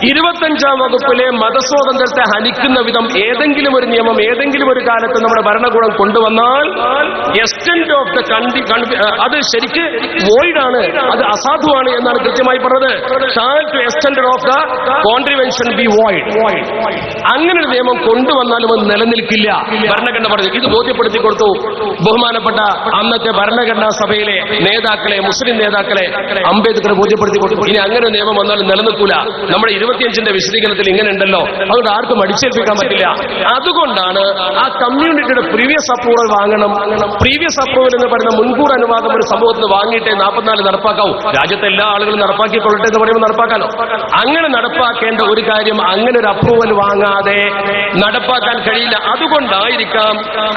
25-ാം വകുപ്പിലെ മതസ്വാതന്ത്ര്യത്തെ ഹനിക്കുന്ന വിധം ഏതെങ്കിലും ഒരു നിയമം ഏതെങ്കിലും ഒരു കാലത്ത് നമ്മുടെ ഭരണകൂടം കൊണ്ടുവന്നാൽ എക്സ്റ്റെൻഡ് ഓഫ് ദ അത് ശരിക്ക് വോയിഡ് ആണ്, അത് അസാധുവാണ് എന്നാണ് കൃത്യമായി പറഞ്ഞത്. Shall to extent of the contravention be void. അങ്ങനെ ഒരു നിയമം കൊണ്ടുവന്നാലും അത് നിലനിൽക്കില്ല. ഭരണഘടന പറഞ്ഞു. ഇത് ബോധ്യപ്പെടുത്തി കൊടുത്തു ബഹുമാനപ്പെട്ട അന്നത്തെ ഭരണഘടനാ സഭയിലെ നേതാക്കളെ, മുസ്ലിം നേതാക്കളെ അംബേദ്കർ ബോധ്യപ്പെടുത്തി കൊടുത്തു. ഇനി അങ്ങനെ നിയമം വന്നാലും നിലനിൽക്കൂല. നമ്മുടെ 25-ന്റെ വിശദീകരണത്തിൽ ഇങ്ങനെ ഉണ്ടല്ലോ, അതുകൊണ്ട് ആർക്കും അടിച്ചേൽപ്പിക്കാൻ പറ്റില്ല. അതുകൊണ്ടാണ് ആ കമ്മ്യൂണിറ്റിയുടെ പ്രീവിയസ് അപ്രൂവൽ വാങ്ങണം. പ്രീവിയസ് അപ്രൂവൽ എന്ന് പറയുന്ന മുൻകൂർ അനുവാദം ഒരു സമൂഹത്തിന് വാങ്ങിയിട്ടേ 44 നടപ്പാക്കാവൂ. രാജ്യത്തെ എല്ലാ ആളുകളും നടപ്പാക്കിക്കൊള്ളട്ടെ എന്ന് പറയുമ്പോൾ നടപ്പാക്കാനോ? അങ്ങനെ നടപ്പാക്കേണ്ട ഒരു കാര്യം അങ്ങനെ ഒരു അപ്രൂവൽ വാങ്ങാതെ നടപ്പാക്കാൻ കഴിയില്ല. അതുകൊണ്ടായിരിക്കാം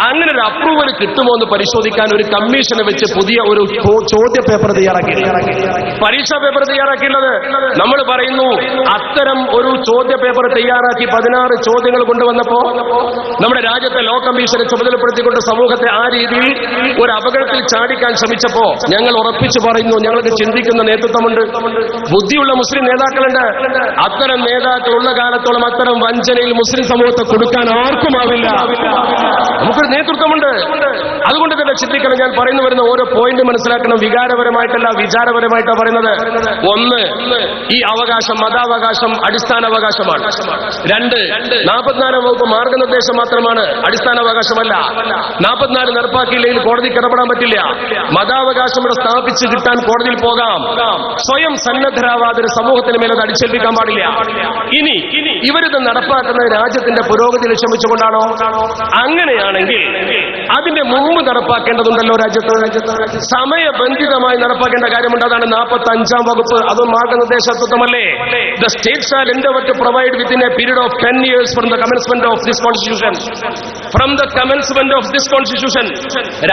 അങ്ങനെ ഒരു അപ്രൂവൽ കിട്ടുമോ എന്ന് പരിശോധിക്കാൻ ഒരു കമ്മീഷനെ വെച്ച് പുതിയ ഒരു ചോദ്യ പേപ്പർ തയ്യാറാക്കി, പരീക്ഷാ പേപ്പർ തയ്യാറാക്കിയുള്ളത്. നമ്മൾ പറയുന്നു അത്തരം ഒരു ചോദ്യ പേപ്പർ തയ്യാറാക്കി 16 ചോദ്യങ്ങൾ കൊണ്ടുവന്നപ്പോ നമ്മുടെ രാജ്യത്തെ ലോ കമ്മീഷനെ ചുമതലപ്പെടുത്തിക്കൊണ്ട് സമൂഹത്തെ ആ രീതിയിൽ ഒരു അപകടത്തിൽ ചാടിക്കാൻ ശ്രമിച്ചപ്പോ ഞങ്ങൾ ഉറപ്പിച്ചു പറയുന്നു, ഞങ്ങൾക്ക് ചിന്തിക്കുന്ന നേതൃത്വമുണ്ട്, ബുദ്ധിയുള്ള മുസ്ലിം നേതാക്കളുണ്ട്. അത്തരം നേതാക്കളുള്ള കാലത്തോളം അത്തരം വഞ്ചനയിൽ മുസ്ലിം സമൂഹത്തെ കൊടുക്കാൻ ആർക്കുമാവില്ല. നമുക്കൊരു നേതൃത്വമുണ്ട്. അതുകൊണ്ട് തന്നെ ചിന്തിക്കണം. ഞാൻ പറയുന്നു വരുന്ന ഓരോ പോയിന്റ് മനസ്സിലാക്കണം. വികാരപരമായിട്ടല്ല, വിചാരപരമായിട്ടാണ് പറയുന്നത്. ഒന്ന്, ഈ അവകാശം മതാവകാശം അടിസ്ഥാനാവകാശമാണ്. 2, 44 വകുപ്പ് മാർഗനിർദ്ദേശം മാത്രമാണ്, അടിസ്ഥാനാവകാശമല്ല. 44 നടപ്പാക്കിയില്ലെങ്കിൽ കോടതിക്ക് ഇടപെടാൻ പറ്റില്ല. മതാവകാശം ഇവിടെ സ്ഥാപിച്ച് കിട്ടാൻ കോടതിയിൽ പോകാം. സ്വയം സന്നദ്ധരാവാതെ സമൂഹത്തിന് മേലത് അടിച്ചേൽപ്പിക്കാൻ പാടില്ല. ഇനി ഇവരിത് നടപ്പാക്കുന്നത് രാജ്യത്തിന്റെ പുരോഗതി ലക്ഷ്യം വെച്ചുകൊണ്ടാണോ? അങ്ങനെയാണെങ്കിൽ അതിന്റെ മുമ്പ് നടപ്പാക്കേണ്ടതുണ്ടല്ലോ. രാജ്യത്ത് സമയബന്ധിതമായി നടപ്പാക്കേണ്ട കാര്യമുണ്ട്. അതാണ് 45-ാം വകുപ്പ്. അത് മാർഗനിർദ്ദേശത്വമല്ലേ? The state shall endeavor to provide within a period of 10 years from the commencement of this constitution. From the commencement of this constitution,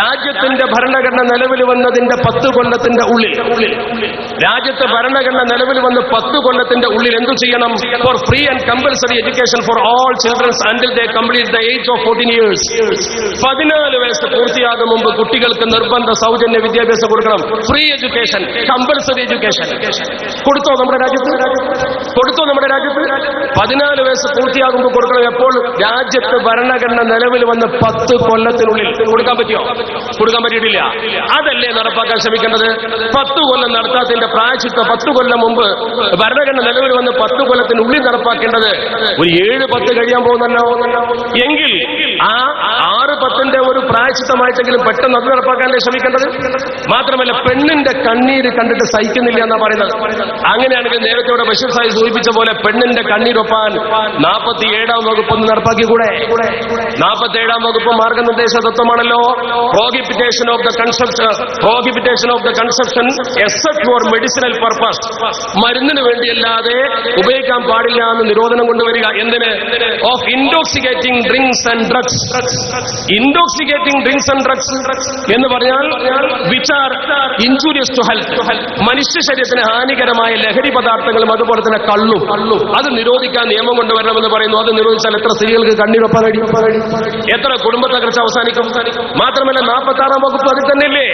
രാജ്യത്തിന്റെ ഭരണഘടന നിലവിൽ വന്നതിന്റെ 10 കൊല്ലത്തിന്റെ ഉള്ളിൽ, രാജ്യത്തെ ഭരണഘടന നിലവിൽ വന്ന് 10 കൊല്ലത്തിന്റെ ഉള്ളിൽ എന്തു ചെയ്യണം? For free and compulsory education for all children until they complete the age of 14 years. 14 വയസ്സ് പൂർത്തിയാകും മുമ്പ് കുട്ടികൾക്ക് നിർബന്ധ സൗജന്യ വിദ്യാഭ്യാസം കൊടുക്കണം. ഫ്രീ എഡ്യൂക്കേഷൻ, കമ്പൽസറി എഡ്യൂക്കേഷൻ കൊടുത്തോ നമ്മുടെ രാജ്യത്ത്? 14 വയസ്സ് പൂർത്തിയാകുമ്പോൾ കൊടുക്കണം. എപ്പോൾ? രാജ്യത്ത് ഭരണഘടന നിലവിൽ വന്ന് 10 കൊല്ലത്തിനുള്ളിൽ. കൊടുക്കാൻ പറ്റിയോ? കൊടുക്കാൻ പറ്റിയിട്ടില്ല. അതല്ലേ നടപ്പാക്കാൻ ശ്രമിക്കേണ്ടത്? 10 കൊല്ലം നടത്താത്തതിന്റെ പ്രായശ്ചിത്തം 10 കൊല്ലം മുമ്പ് ഭരണഘടന നിലവിൽ വന്ന് 10 കൊല്ലത്തിനുള്ളിൽ നടപ്പാക്കേണ്ടത് ഒരു 7-10 കഴിയാൻ പോകുന്നല്ലോ. എങ്കിൽ ആ 6-10ന്റെ ഒരു പ്രായശ്ചിത്തമായിട്ടെങ്കിലും പെട്ടെന്ന് അത് നടപ്പാക്കാനല്ലേ ശ്രമിക്കേണ്ടത്? മാത്രമല്ല പെണ്ണിന്റെ കണ്ണീര് കണ്ടിട്ട് സഹിക്കുന്നില്ല എന്നാ പറയുന്നത്. അങ്ങനെയാണെങ്കിൽ നേരത്തെ ഇവിടെ ബഷീർ സാഹിബ് സൂചിപ്പിച്ച പോലെ പെണ്ണിന്റെ കണ്ണീരൊപ്പാൻ 47-ാം വകുപ്പ് ഒന്ന് നടപ്പാക്കിക്കൂടെ? 47-ാം വകുപ്പ് മാർഗനിർദ്ദേശ തത്വമാണല്ലോ. Prohibition of the conception except for medicinal purpose. മരുന്നിന് വേണ്ടിയല്ലാതെ ഉപയോഗിക്കാൻ പാടില്ല എന്ന് നിരോധനം കൊണ്ടുവരിക. എന്തിന്? Of intoxicating drinks and drugs. Intoxicating drinks and drugs എന്ന് പറഞ്ഞാൽ which are injurious to health. മനുഷ്യ ശരീരത്തിന് ഹാനികരമായ ലഹരി പദാർത്ഥങ്ങളും അതുപോലെ തന്നെ കള്ളും അത് നിരോധിക്കാൻ നിയമം കൊണ്ടുവരണമെന്ന് പറയുന്നു. അത് നിരോധിച്ചാൽ എത്ര സ്ത്രീകൾക്ക് കണ്ണീരൊപ്പാൻ കഴിയും? എത്ര കുടുംബ തകർച്ച അവസാനിക്കും? മാത്രമല്ല 46-ാം വകുപ്പ് അതിൽ തന്നെയല്ലേ?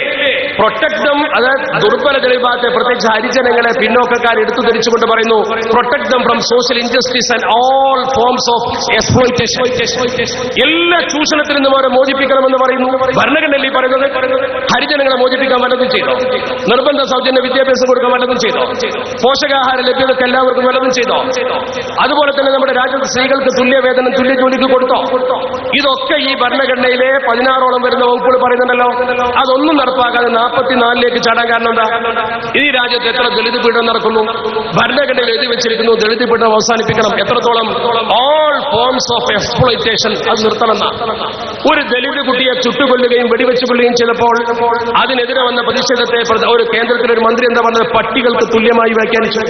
പ്രൊട്ടക്ട് ദം, അതായത് ദുർബല ജനവിഭാഗത്തെ പ്രത്യേകിച്ച് ഹരിജനങ്ങളെ പിന്നോക്കക്കാർ എടുത്തു ധരിച്ചുകൊണ്ട് പറയുന്നു protect them from social injustice and all forms of exploitation. എല്ലാ ചൂഷണത്തിൽ നിന്നും അവരെ മോചിപ്പിക്കണമെന്ന് പറയുന്നു. ഭരണഘടനയിൽ ഈ പറയുന്നത് ഹരിജനങ്ങളെ മോചിപ്പിക്കാൻ വല്ലതും ചെയ്തോ? നിർബന്ധ സൗജന്യ വിദ്യാഭ്യാസം കൊടുക്കാൻ വല്ലതും ചെയ്തോ? പോഷകാഹാര ലഭ്യതയ്ക്ക് എല്ലാവർക്കും വല്ലതും ചെയ്തോ? അതുപോലെ തന്നെ നമ്മുടെ രാജ്യത്ത് സ്ത്രീകൾക്ക് തുല്യവേതനം തുല്യ ജോലിക്ക് കൊടുത്തോ? ഇതൊക്കെ ഈ ഭരണഘടനയിലെ 16ഓളം വരുന്ന വകുപ്പുകൾ പറയുന്നുണ്ടല്ലോ. അതൊന്നും നടപ്പാക്കാതെ 44ലേക്ക് ചാടാൻ കാരണം എന്താ? ഈ രാജ്യത്ത് എത്ര ദളിത് പീഡനം നടക്കുന്നു? ഭരണഘടനയിൽ എഴുതി വെച്ചിരിക്കുന്നു ദളിത് പീഡനം അവസാനിപ്പിക്കണം. എത്രത്തോളം? ഓൾ ഫോംസ് ഓഫ് എക്സ്പ്ലോയിറ്റേഷൻ അത് നിർത്തണമെന്ന. ഒരു ദളിത് കുട്ടിയെ ചുട്ടുകൊല്ലുകയും വെടിവെച്ച് കൊല്ലുകയും ചെയ്തപ്പോൾ അതിനെതിരെ വന്ന പ്രതിഷേധത്തെ ഒരു കേന്ദ്രത്തിലെ ഒരു മന്ത്രി എന്താ പറഞ്ഞത്? പട്ടികൾക്ക് തുല്യമായി വ്യാഖ്യാനിച്ചു.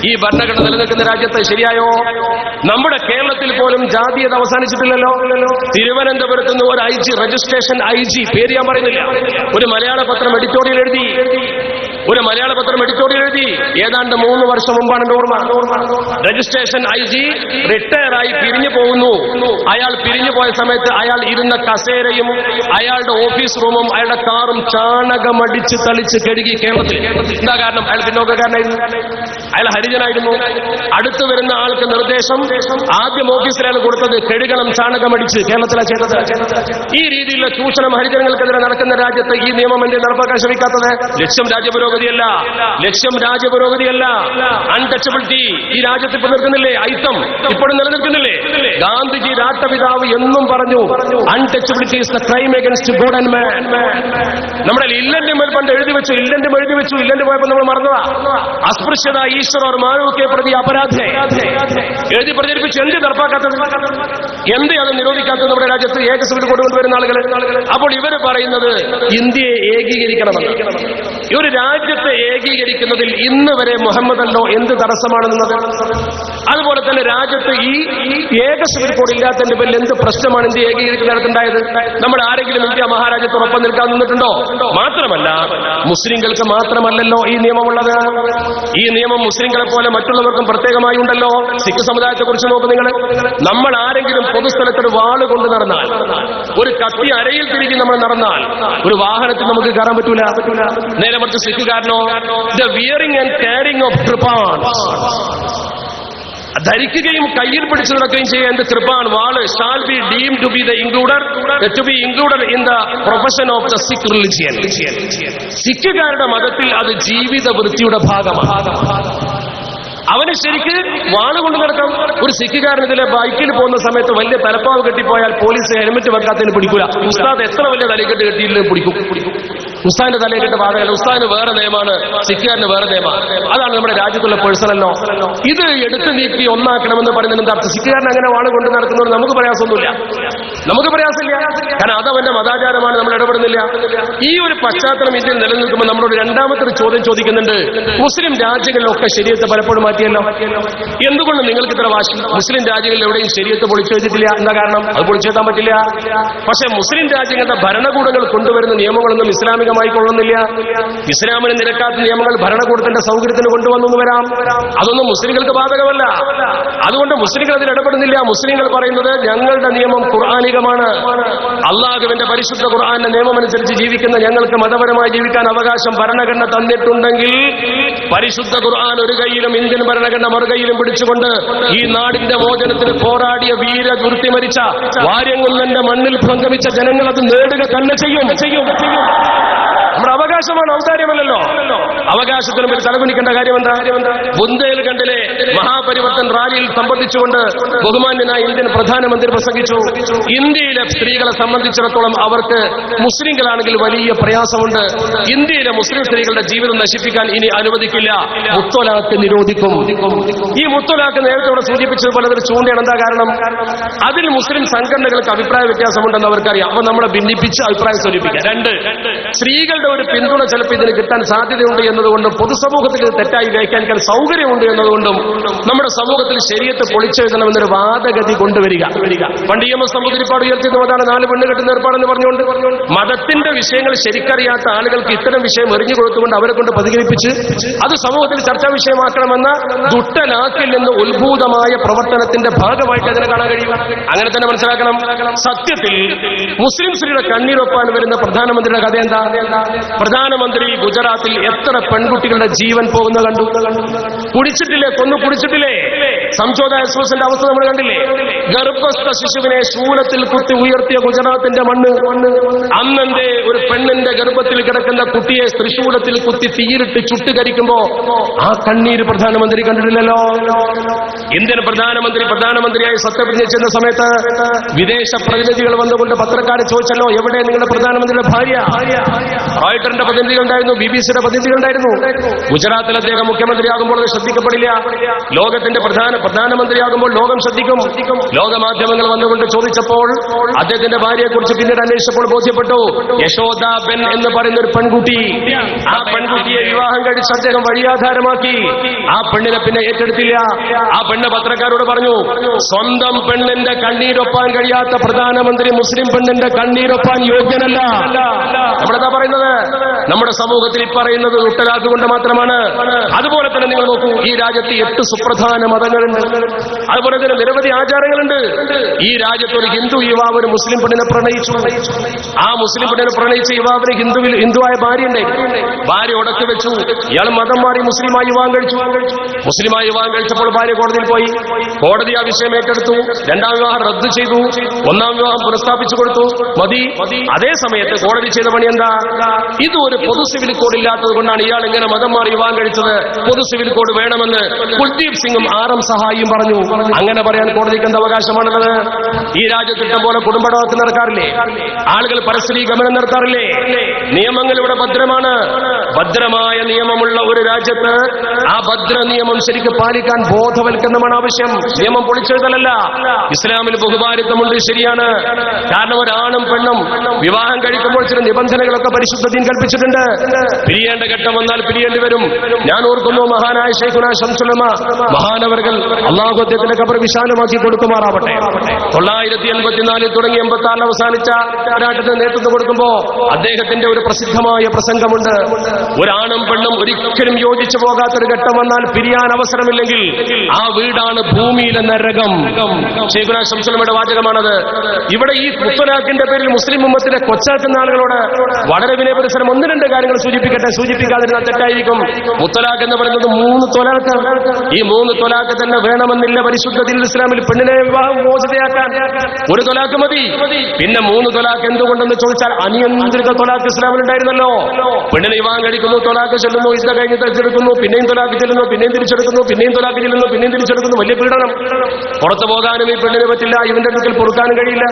ഈ ഭരണഘടന നിലനിൽക്കുന്ന രാജ്യത്ത് ശരിയായോ? നമ്മുടെ കേരളത്തിൽ പോലും ജാതീയത അവസാനിച്ചിട്ടില്ലല്ലോ. തിരുവനന്തപുരത്ത് നിന്ന് ഒരു IG രജിസ്ട്രേഷൻ IG പേര് ഞാൻ പറയുന്നില്ല, ഒരു മലയാള പത്രം എഡിറ്റോറിയൽ എഴുതി. ഏതാണ്ട് 3 വർഷം മുമ്പാണ് എന്റെ ഓർമ്മ. രജിസ്ട്രേഷൻ IG റിട്ടയറായി പിരിഞ്ഞു പോകുന്നു. അയാൾ പിരിഞ്ഞു പോയ സമയത്ത് അയാൾ ഇരുന്ന കസേരയും അയാളുടെ ഓഫീസ് റൂമും അയാളുടെ കാറും ചാണകമടിച്ച് തളിച്ച് കഴുകി കേരളത്തിൽ. എന്താ കാരണം? അയാൾ പിന്നോക്കക്കാരനായിരുന്നു, അയാൾ ഹരിജനായിരുന്നു. അടുത്ത് വരുന്ന ആൾക്ക് നിർദ്ദേശം ആദ്യം ഓഫീസിലാണ് കൊടുത്തത്, കഴുകണം ചാണകമടിച്ച്. കേരളത്തിലാണ് ചെയ്തത്. ഈ രീതിയിലുള്ള ചൂഷണം ഹരിജനങ്ങൾക്കെതിരെ നടക്കുന്ന രാജ്യത്ത് ഈ നിയമം എന്തേ നടപ്പാക്കാൻ ശ്രമിക്കാത്തത്? ലക്ഷ്യം രാജ്യപുരോഗതിയല്ല, അൺടച്ചബിലിറ്റി. ഈ രാജ്യത്ത് ഇപ്പൊ നിൽക്കുന്നില്ലേ? ഐത്തം ഇപ്പോഴും നിലനിൽക്കുന്നില്ലേ? ഗാന്ധിജി രാഷ്ട്രപിതാവ് എന്നും പറഞ്ഞു untouchability is the crime against God and man. നമ്മുടെ ഇല്ലന്റെ മേൽ പണ്ട് എഴുതി വെച്ചു, ഇല്ലന്റെ പോയപ്പോൾ നമ്മൾ മറന്നതാ. അസ്പൃശ്യത ഈശ്വർ और मानव के प्रति अपराध है എഴുതി പ്രചരിപ്പിച്ച് എന്ത് നടപ്പാക്കാത്തത്? എന്ത് അത് നിരോധിക്കാത്തത്? നമ്മുടെ രാജ്യത്ത് ഏക സിവിൽ കൊണ്ടുവരുന്ന ആളുകൾ. അപ്പോൾ ഇവർ പറയുന്നത് ഇന്ത്യയെ ഏകീകരിക്കണമെന്ന്. ഈ ഒരു രാജ്യത്തെ ഏകീകരിക്കുന്നതിൽ ഇന്ന് വരെ മുഹമ്മദല്ലോ എന്ത് തടസ്സമാണെന്നത്? അതുപോലെ തന്നെ രാജ്യത്ത് ഈ ഏക സിവിൽ കോഡ് ഇല്ലാത്തതിന്റെ പേരിൽ എന്ത് പ്രശ്നമാണ് ഇന്ത്യ ഏകീകരിക്കുന്നിടത്തുണ്ടായത്? നമ്മൾ ആരെങ്കിലും ഇന്ത്യ മഹാരാജ്യത്തോടൊപ്പം നിൽക്കാൻ നിന്നിട്ടുണ്ടോ? മാത്രമല്ല മുസ്ലിങ്ങൾക്ക് മാത്രമല്ലല്ലോ ഈ നിയമമുള്ളത്. ഈ നിയമം മുസ്ലിങ്ങളെ പോലെ മറ്റുള്ളവർക്കും പ്രത്യേകമായി ഉണ്ടല്ലോ. സിഖ് സമുദായത്തെ കുറിച്ച് നോക്കും നിങ്ങൾ. നമ്മൾ ആരെങ്കിലും പൊതുസ്ഥലത്തൊരു വാള് കൊണ്ട് നടന്നാൽ, ഒരു കത്തി അരയിൽ തിരികെ നമ്മൾ നടന്നാൽ, ഒരു വാഹനത്തിൽ നമുക്ക് കയറാൻ പറ്റൂല. നേരെ മറിച്ച് സിഖുകാരനോ the wearing and carrying of kirpans, ധരിക്കുകയും കയ്യിൽ പിടിച്ചു നടക്കുകയും ചെയ്യാൻ കൃപാൻ വാള് shall be deemed to be included in the profession of the Sikh religion. സിഖുകാരുടെ മതത്തിൽ അത് ജീവിത വൃത്തിയുടെ ഭാഗമാണ്. അവന് ശരിക്ക് വാളുകൊണ്ട് നടക്കാം. ഒരു സിഖുകാരനെതിരെ ബൈക്കിൽ പോകുന്ന സമയത്ത് വലിയ തലപ്പാവ് കെട്ടിപ്പോയാൽ പോലീസ് ഹെൽമെറ്റ് വെക്കാത്തതിന് പിടിക്കൂല. ഉസ്താദ് എത്ര വലിയ തലക്കെട്ട് കെട്ടിയില്ലെങ്കിലും പിടിക്കും. ഉസ്താദിന്റെ തലക്കെട്ട് ബാധകല്ല. ഉസ്താദിന് വേറെ നിയമമാണ്, സിഖുകാരന് വേറെ നിയമമാണ്. അതാണ് നമ്മുടെ രാജ്യത്തുള്ള പേഴ്സണല്ലോ. ഇത് എടുത്തു നീക്കി ഒന്നാക്കണമെന്ന് പറയുന്നത് എന്താ? സിഖുകാരൻ അങ്ങനെ വാള് കൊണ്ട് നടക്കുന്നവർ നമുക്ക് പ്രയാസമൊന്നുമില്ല. കാരണം അതവന്റെ മതാചാരമാണ്, നമ്മൾ ഇടപെടുന്നില്ല. ഈ ഒരു പശ്ചാത്തലം ഇന്ത്യയിൽ നിലനിൽക്കുമ്പോൾ നമ്മളോട് രണ്ടാമത്തെ ഒരു ചോദ്യം ചോദിക്കുന്നുണ്ട്. മുസ്ലിം രാജ്യങ്ങളിലൊക്കെ ശരീരത്തെ പലപ്പോഴും മാറ്റിയല്ലോ. എന്തുകൊണ്ട് നിങ്ങൾക്ക് ഇത്ര വാശി? മുസ്ലിം രാജ്യങ്ങളിൽ എവിടെയും ശരീരത്തെ പൊളിച്ചെഴുതിയിട്ടില്ല. എന്താ കാരണം? അത് പൊളിച്ചെഴുതാൻ പറ്റില്ല. പക്ഷേ മുസ്ലിം രാജ്യങ്ങളുടെ ഭരണകൂടങ്ങൾ കൊണ്ടുവരുന്ന നിയമങ്ങളൊന്നും ഇസ്ലാമികമായി കൊള്ളുന്നില്ല. ഇസ്ലാമിന് നിരക്കാത്ത നിയമങ്ങൾ ഭരണകൂടത്തിന്റെ സൗകര്യത്തിന് കൊണ്ടുവന്നു വരാം. അതൊന്നും മുസ്ലിങ്ങൾക്ക് ബാധകമല്ല. അതുകൊണ്ട് മുസ്ലിങ്ങൾ അതിൽ ഇടപെടുന്നില്ല. മുസ്ലിങ്ങൾ പറയുന്നത് ഞങ്ങളുടെ നിയമം ഖുർആനികമാണ്. അള്ളാഹുവിന്റെ പരിശുദ്ധ ഖുർആന്റെ നിയമമനുസരിച്ച് ജീവിക്കുന്ന ഞങ്ങൾക്ക് മതപരമായി ജീവിക്കാൻ അവകാശം ഭരണഘടന തന്നിട്ടുണ്ടെങ്കിൽ പരിശുദ്ധ ഖുർആൻ ഒരു കൈയിലും ഇന്ത്യൻ ഭരണഘടന മറുകൈയിലും പിടിച്ചുകൊണ്ട് ഈ നാടിന്റെ മോചനത്തിന് പോരാടിയ വീരദുർത്തി മരിച്ച വാര്യംകുന്നന്റെ മണ്ണിൽ സംഗമിച്ച ജനങ്ങൾ അത് നേടുക തന്നെ ചെയ്യും. നമ്മുടെ അവകാശമാണ്, ഔദാര്യമല്ലല്ലോ. അവകാശത്തിന് പേര് തലകുനിക്കേണ്ട കാര്യമെന്താ? ബുന്ദേൽഖണ്ഡിലെ മഹാപരിവർത്തൻ റാലിയിൽ സംബന്ധിച്ചുകൊണ്ട് ബഹുമാന്യനായ ഇന്ത്യൻ പ്രധാനമന്ത്രി പ്രസംഗിച്ചു. ഇന്ത്യയിലെ സ്ത്രീകളെ സംബന്ധിച്ചിടത്തോളം അവർക്ക് മുസ്ലിങ്ങളാണെങ്കിൽ വലിയ പ്രയാസമുണ്ട്. ഇന്ത്യയിലെ മുസ്ലിം സ്ത്രീകളുടെ ജീവിതം നശിപ്പിക്കാൻ ഇനി അനുവദിക്കില്ല, മുത്തലാഖ് നിരോധിക്കും. ഈ മുത്തലാഖ് നേരത്തെ ഇവിടെ സൂചിപ്പിച്ചതുപോലെ അതൊരു ചൂണ്ടയാണ്. എന്താ കാരണം? അതിൽ മുസ്ലിം സംഘടനകൾക്ക് അഭിപ്രായ വ്യത്യാസമുണ്ടെന്ന് അവർക്കറിയാം. അപ്പൊ നമ്മളെ ഭിന്നിപ്പിച്ച് അഭിപ്രായം സ്വീകരിപ്പിക്കുക. 2, സ്ത്രീകളുടെ ഒരു പിന്തുണ ചിലപ്പോൾ ഇതിന് കിട്ടാൻ സാധ്യതയുണ്ട് എന്നതുകൊണ്ടും പൊതുസമൂഹത്തിൽ ഇത് തെറ്റായി വ്യാഖ്യാനിക്കാൻ സൗകര്യമുണ്ട് എന്നതുകൊണ്ടും നമ്മുടെ സമൂഹത്തിൽ ശരീഅത്ത് പൊളിച്ചെഴുതണമെന്നൊരു വാദഗതി കൊണ്ടുവരിക. പണ്ട് EMS നമ്പൂതിരിപ്പാട് ഉയർത്തിയത് അതാണ് 4 പെണ്ണ് കെട്ടുന്ന ഏർപ്പാടെന്ന് പറഞ്ഞുകൊണ്ട്. മതത്തിന്റെ വിഷയങ്ങൾ ശരിക്കറിയാത്ത ആളുകൾക്ക് ഇത്തരം വിഷയം എറിഞ്ഞു കൊടുത്തുകൊണ്ട് അവരെ കൊണ്ട് പ്രതികരിപ്പിച്ച് അത് സമൂഹത്തിൽ ചർച്ചാ വിഷയമാക്കണമെന്ന ദുഷ്ടലാക്കിൽ നിന്ന് ഉത്ഭൂതമായ പ്രവർത്തനത്തിന്റെ ഭാഗമായിട്ട് അതിനെ കാണാൻ കഴിയും. അങ്ങനെ തന്നെ മനസ്സിലാക്കണം. സത്യത്തിൽ മുസ്ലിം സ്ത്രീയുടെ കണ്ണീരൊപ്പാൻ വരുന്ന പ്രധാനമന്ത്രിയുടെ കഥ എന്താ? പ്രധാനമന്ത്രി ഗുജറാത്തിൽ എത്ര പെൺകുട്ടികളുടെ ജീവൻ പോകുന്ന കണ്ടു. കുടിച്ചിട്ടില്ലേ? കൊന്നു കുടിച്ചിട്ടില്ലേ? സംജോത എക്സ്പ്രസിന്റെ അവസ്ഥ നമ്മൾ കണ്ടില്ലേ? ഗർഭസ്ഥ ശിശുവിനെ ശൂലത്തിൽ കുത്തി ഉയർത്തിയ ഗുജറാത്തിന്റെ മണ്ണ്. അന്നെന്റെ ഒരു പെണ്ണിന്റെ ഗർഭത്തിൽ കിടക്കുന്ന കുട്ടിയെ തൃശൂലത്തിൽ കുത്തി തീയിലിട്ട് ചുട്ടുകരിക്കുമ്പോ ആ കണ്ണീര് പ്രധാനമന്ത്രി കണ്ടിട്ടില്ലല്ലോ. ഇന്ത്യൻ പ്രധാനമന്ത്രിയായി സത്യപ്രതിജ്ഞ ചെയ്യുന്ന സമയത്ത് വിദേശ പ്രതിനിധികൾ വന്നുകൊണ്ട് പത്രക്കാർ ചോദിച്ചല്ലോ, എവിടെ നിങ്ങളുടെ പ്രധാനമന്ത്രിയുടെ ഭാര്യ? റോയിട്ടറിന്റെ പ്രതിനിധികളുണ്ടായിരുന്നു, BBC-യുടെ പ്രതിനിധികളുണ്ടായിരുന്നു. ഗുജറാത്തിൽ അദ്ദേഹം മുഖ്യമന്ത്രിയാകുമ്പോൾ അത് ശ്രദ്ധിക്കപ്പെടില്ല. ലോകത്തിന്റെ പ്രധാനമന്ത്രിയാകുമ്പോൾ ലോകം ശ്രദ്ധിക്കും. ലോകമാധ്യമങ്ങൾ വന്നുകൊണ്ട് ചോദിച്ചപ്പോൾ അദ്ദേഹത്തിന്റെ ഭാര്യയെക്കുറിച്ച് പിന്നീട് അന്വേഷിച്ചപ്പോൾ ബോധ്യപ്പെട്ടു, യശോദ ബെൻ എന്ന് പറയുന്ന ഒരു പെൺകുട്ടി. ആ പെൺകുട്ടിയെ വിവാഹം കഴിച്ച് അദ്ദേഹം വഴിയാധാരമാക്കി. ആ പെണ്ണിനെ പിന്നെ ഏറ്റെടുത്തില്ല. ആ പെണ്ണ് പത്രക്കാരോട് പറഞ്ഞു, സ്വന്തം പെണ്ണിന്റെ കണ്ണീരൊപ്പാൻ കഴിയാത്ത പ്രധാനമന്ത്രി മുസ്ലിം പെണ്ണിന്റെ കണ്ണീരൊപ്പാൻ യോഗ്യനല്ല. നമ്മളെന്താ പറയുന്നത്? നമ്മുടെ സമൂഹത്തിൽ പറയുന്നത് മുത്തലാഖ് മാത്രമാണ്. അതുപോലെ തന്നെ നിങ്ങൾ നോക്കൂ, ഈ രാജ്യത്ത് 8 സുപ്രധാന മതങ്ങളുണ്ട്. അതുപോലെ തന്നെ നിരവധി ആചാരങ്ങളുണ്ട്. ഈ രാജ്യത്ത് ഒരു ഹിന്ദു യുവാവ് ഒരു മുസ്ലിം പെണ്ണിനെ പ്രണയിച്ചു. ആ മുസ്ലിം പെണ്ണിനെ പ്രണയിച്ച യുവാവിന് ഹിന്ദുവായ ഭാര്യയുണ്ട്. ഭാര്യ ഉടക്കി വെച്ചു. ഇയാൾ മതം മാറി മുസ്ലിമായി വിവാഹം കഴിച്ചു. മുസ്ലിമായി വിവാഹം കഴിച്ചപ്പോൾ ഭാര്യ കോടതിയിൽ പോയി. കോടതി ആ വിഷയം ഏറ്റെടുത്തു. 2ാം വിവാഹം റദ്ദ് ചെയ്തു. 1ാം വിവാഹം പുനഃസ്ഥാപിച്ചു കൊടുത്തു. മതി. അതേ സമയത്ത് കോടതി ചെയ്ത പണി എന്താ? ഇത് ഒരു പൊതു സിവിൽ കോഡ് ഇല്ലാത്തത് കൊണ്ടാണ് ഇയാൾ ഇങ്ങനെ മതം മാറി വിവാഹം കഴിച്ചത്. പൊതു സിവിൽ കോഡ് വേണമെന്ന് കുൽദീപ് സിംഗും RM സഹായിയും പറഞ്ഞു. അങ്ങനെ പറയാൻ കോടതിക്ക് എന്ത് അവകാശമാണുള്ളത്? ഈ രാജ്യത്ത് ഇഷ്ടം പോലെ കുടുംബടവത്തിൽ നടക്കാറില്ലേ? ആളുകൾ പരസ്പരീ ഗമനം നടത്താറില്ലേ? നിയമങ്ങൾ ഇവിടെ ഭദ്രമാണ്. ഭദ്രമായ നിയമമുള്ള ഒരു രാജ്യത്ത് ആ ഭദ്ര നിയമം ശരിക്കും പാലിക്കാൻ ബോധവൽക്കരണമാണ് ആവശ്യം. നിയമം പൊളിച്ചെഴുതലല്ല. ഇസ്ലാമിൽ ബഹുഭാരിത്വമുണ്ട്, ശരിയാണ്. കാരണം ഒരാണും പെണ്ണും വിവാഹം കഴിക്കുമ്പോൾ ചില നിബന്ധനകളൊക്കെ പരിശുദ്ധ ദീൻ കൽപ്പിച്ചിട്ടുണ്ട്. പിരിയേണ്ട ഘട്ടം വന്നാൽ പിരിയേണ്ടി വരും. ഞാൻ ഓർക്കുന്നു, മഹാനായ ശൈഖുനാ ശംസുലമ മഹാനവർകൾ അല്ലാഹു അദ്ദേഹത്തിന്റെ ഖബർ വിശാലമാക്കി കൊടുക്കുമാറാവട്ടെ. 984 തുടങ്ങി 86 അവസാനിച്ച പോരാട്ടത്തിന് നേതൃത്വം കൊടുക്കുമ്പോ അദ്ദേഹത്തിന്റെ ഒരു പ്രസിദ്ധമായ പ്രസംഗമുണ്ട്. ഒരാണും പെണ്ണും ഒരിക്കലും യോജിച്ചു പോകാത്തൊരു ഘട്ടം വന്നാൽ പിരിയാൻ അവസരമില്ലെങ്കിൽ ആ വീടാണ് ഭൂമിയിലെ നരകം. ശൈഖുനാ ശംസുലമയുടെ വാചകമാണത്. ഇവിടെ ഈ മുത്തലാഖിന്റെ പേരിൽ മുസ്ലിം ഉമ്മത്തിനെ കൊച്ചാക്കുന്ന ആളുകളോട് വളരെ വിനയപരിസരം 1-2 കാര്യങ്ങൾ സൂചിപ്പിക്കാതിരുന്നാൽ തെറ്റായിരിക്കും. മുത്തലാഖ് എന്ന് പറയുന്നത് 3 തൊലാഖ്. ഈ 3 തൊലാഖ് തന്നെ വേണമെന്നില്ല പരിശുദ്ധ ദീനുൽ ഇസ്ലാമിൽ. പെണ്ണിനെ വിവാഹം മോചിതയാക്കാൻ 1 തൊലാഖ് മതി. പിന്നെ 3 തൊലാഖ് എന്തുകൊണ്ടെന്ന് ചോദിച്ചാൽ അനിയന്ത്രിത തൊലാഖ് ഇസ്ലാമിൽ ഉണ്ടായിരുന്നല്ലോ. പെണ്ണിനെ വിവാഹം കഴിക്കുന്നു, തൊലാഖ് ചെല്ലുന്നു, ഇദ്ദ കഴിഞ്ഞ് തിരിച്ചെടുക്കുന്നു, പിന്നെയും തൊലാഖ് ചെല്ലുന്നു, പിന്നെയും തിരിച്ചെടുക്കുന്നു, പിന്നെയും തൊലാഖ് ചെല്ലുന്നു, പിന്നെയും തിരിച്ചെടുക്കുന്നു. വലിയ പീഡനം. പുറത്തു പോകാനും ഈ പെണ്ണിന് പറ്റില്ല, ഇവന്റെ അടുക്കൽ പൊറുക്കാനും കഴിയില്ല.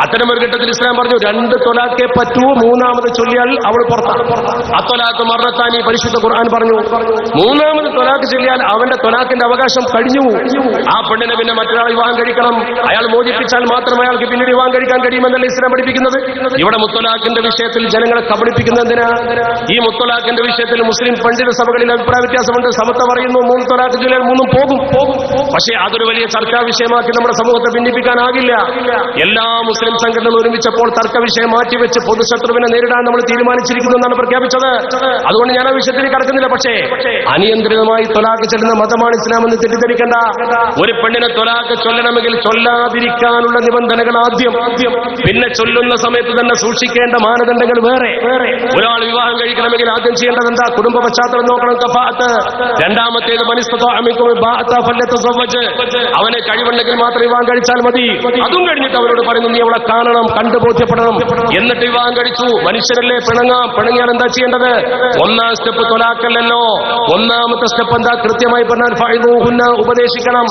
അത്തരമൊരു ഘട്ടത്തിൽ ഇസ്ലാം പറഞ്ഞു 2 തൊലാഖേ പറ്റൂ, 3ാമത് ചൊല്ലിയാൽ അവൾ പുറത്താണ്. അത്തൊലാഖ് മറത്താനി പരിശുദ്ധ ഖുർആൻ പറഞ്ഞു. 3ാമത് തൊലാഖ് ചൊല്ലിയാൽ അവന്റെ തൊലാഖിന്റെ അവകാശം കഴിഞ്ഞു. ആ പെണ്ണിനെ പിന്നെ മറ്റൊരാൾ വിവാഹം കഴിക്കണം. അയാൾ മോചിപ്പിച്ചാൽ മാത്രം അയാൾക്ക് പിന്നീട് വിവാഹം കഴിക്കാൻ കഴിയുമെന്നല്ല ഇസ്ലാം പഠിപ്പിക്കുന്നത്. ഇവിടെ മുത്തലാഖിന്റെ വിഷയത്തിൽ ജനങ്ങളെ കബളിപ്പിക്കുന്നത് എന്തിനാ? ഈ മുത്തലാഖിന്റെ വിഷയത്തിൽ മുസ്ലിം പണ്ഡിത സഭകളിൽ അഭിപ്രായ വ്യത്യാസമുണ്ട്. സമത്വ പറയുന്നു 3 തൊലാഖ് ചൊല്ലിയാൽ 3 പോകും. പക്ഷേ അതൊരു വലിയ ചർച്ചാ വിഷയമാക്കി നമ്മുടെ സമൂഹത്തെ ഭിന്നിപ്പിക്കാനാകില്ല. എല്ലാ മുസ്ലിം സംഘടനകൾ ഒരുമിച്ചപ്പോൾ തർക്ക വിഷയം മാറ്റിവെച്ച് പൊതുശത്രുവിനെ നേരിടാൻ നമ്മൾ തീരുമാനിച്ചിരിക്കുന്നു എന്നാണ് പ്രഖ്യാപിച്ചത്. അതുകൊണ്ട് ഞാൻ ആ വിഷയത്തിൽ കടക്കുന്നില്ല. പക്ഷേ അനിയന്ത്രിതമായി തൊലാഖ് ചെല്ലുന്ന മതമാണ് ഇസ്ലാം എന്ന് തെറ്റിദ്ധരിക്കേണ്ട. ഒരു പെണ്ണിനെ തൊലാഖ് ചൊല്ലണമെങ്കിൽ ചൊല്ലാതിരിക്കാനുള്ള നിബന്ധനകൾ ആദ്യം, പിന്നെ ചൊല്ലുന്ന സമയത്ത് തന്നെ സൂക്ഷിക്കേണ്ട മാനദണ്ഡങ്ങൾ വേറെ. ഒരാൾ വിവാഹം കഴിക്കണമെങ്കിൽ ആദ്യം ചെയ്യേണ്ടത് എന്താ? കുടുംബ പശ്ചാത്തലം നോക്കണം. കഫാഅത്ത്. രണ്ടാമത്തേത് അവനെ കഴിവുണ്ടെങ്കിൽ മാത്രം വിവാഹം കഴിച്ചാൽ മതി. അതും കഴിഞ്ഞിട്ട് അവരോട് പറയുന്നു, നീ അവളെ കാണണം, കണ്ടു ബോധ്യപ്പെടണം, എന്നിട്ട് വിവാഹം കഴിച്ചു. മനുഷ്യരല്ലേ, പിണങ്ങിയാൽ എന്താ ചെയ്യേണ്ടത്? 1ാം സ്റ്റെപ്പ് തൊലാഖല്ലല്ലോ. 1ാമത്തെ സ്റ്റെപ്പ് എന്താ? കൃത്യമായി പറഞ്ഞാൽ ഫഅദൂഹുന്ന, ഉപദേശിക്കണം.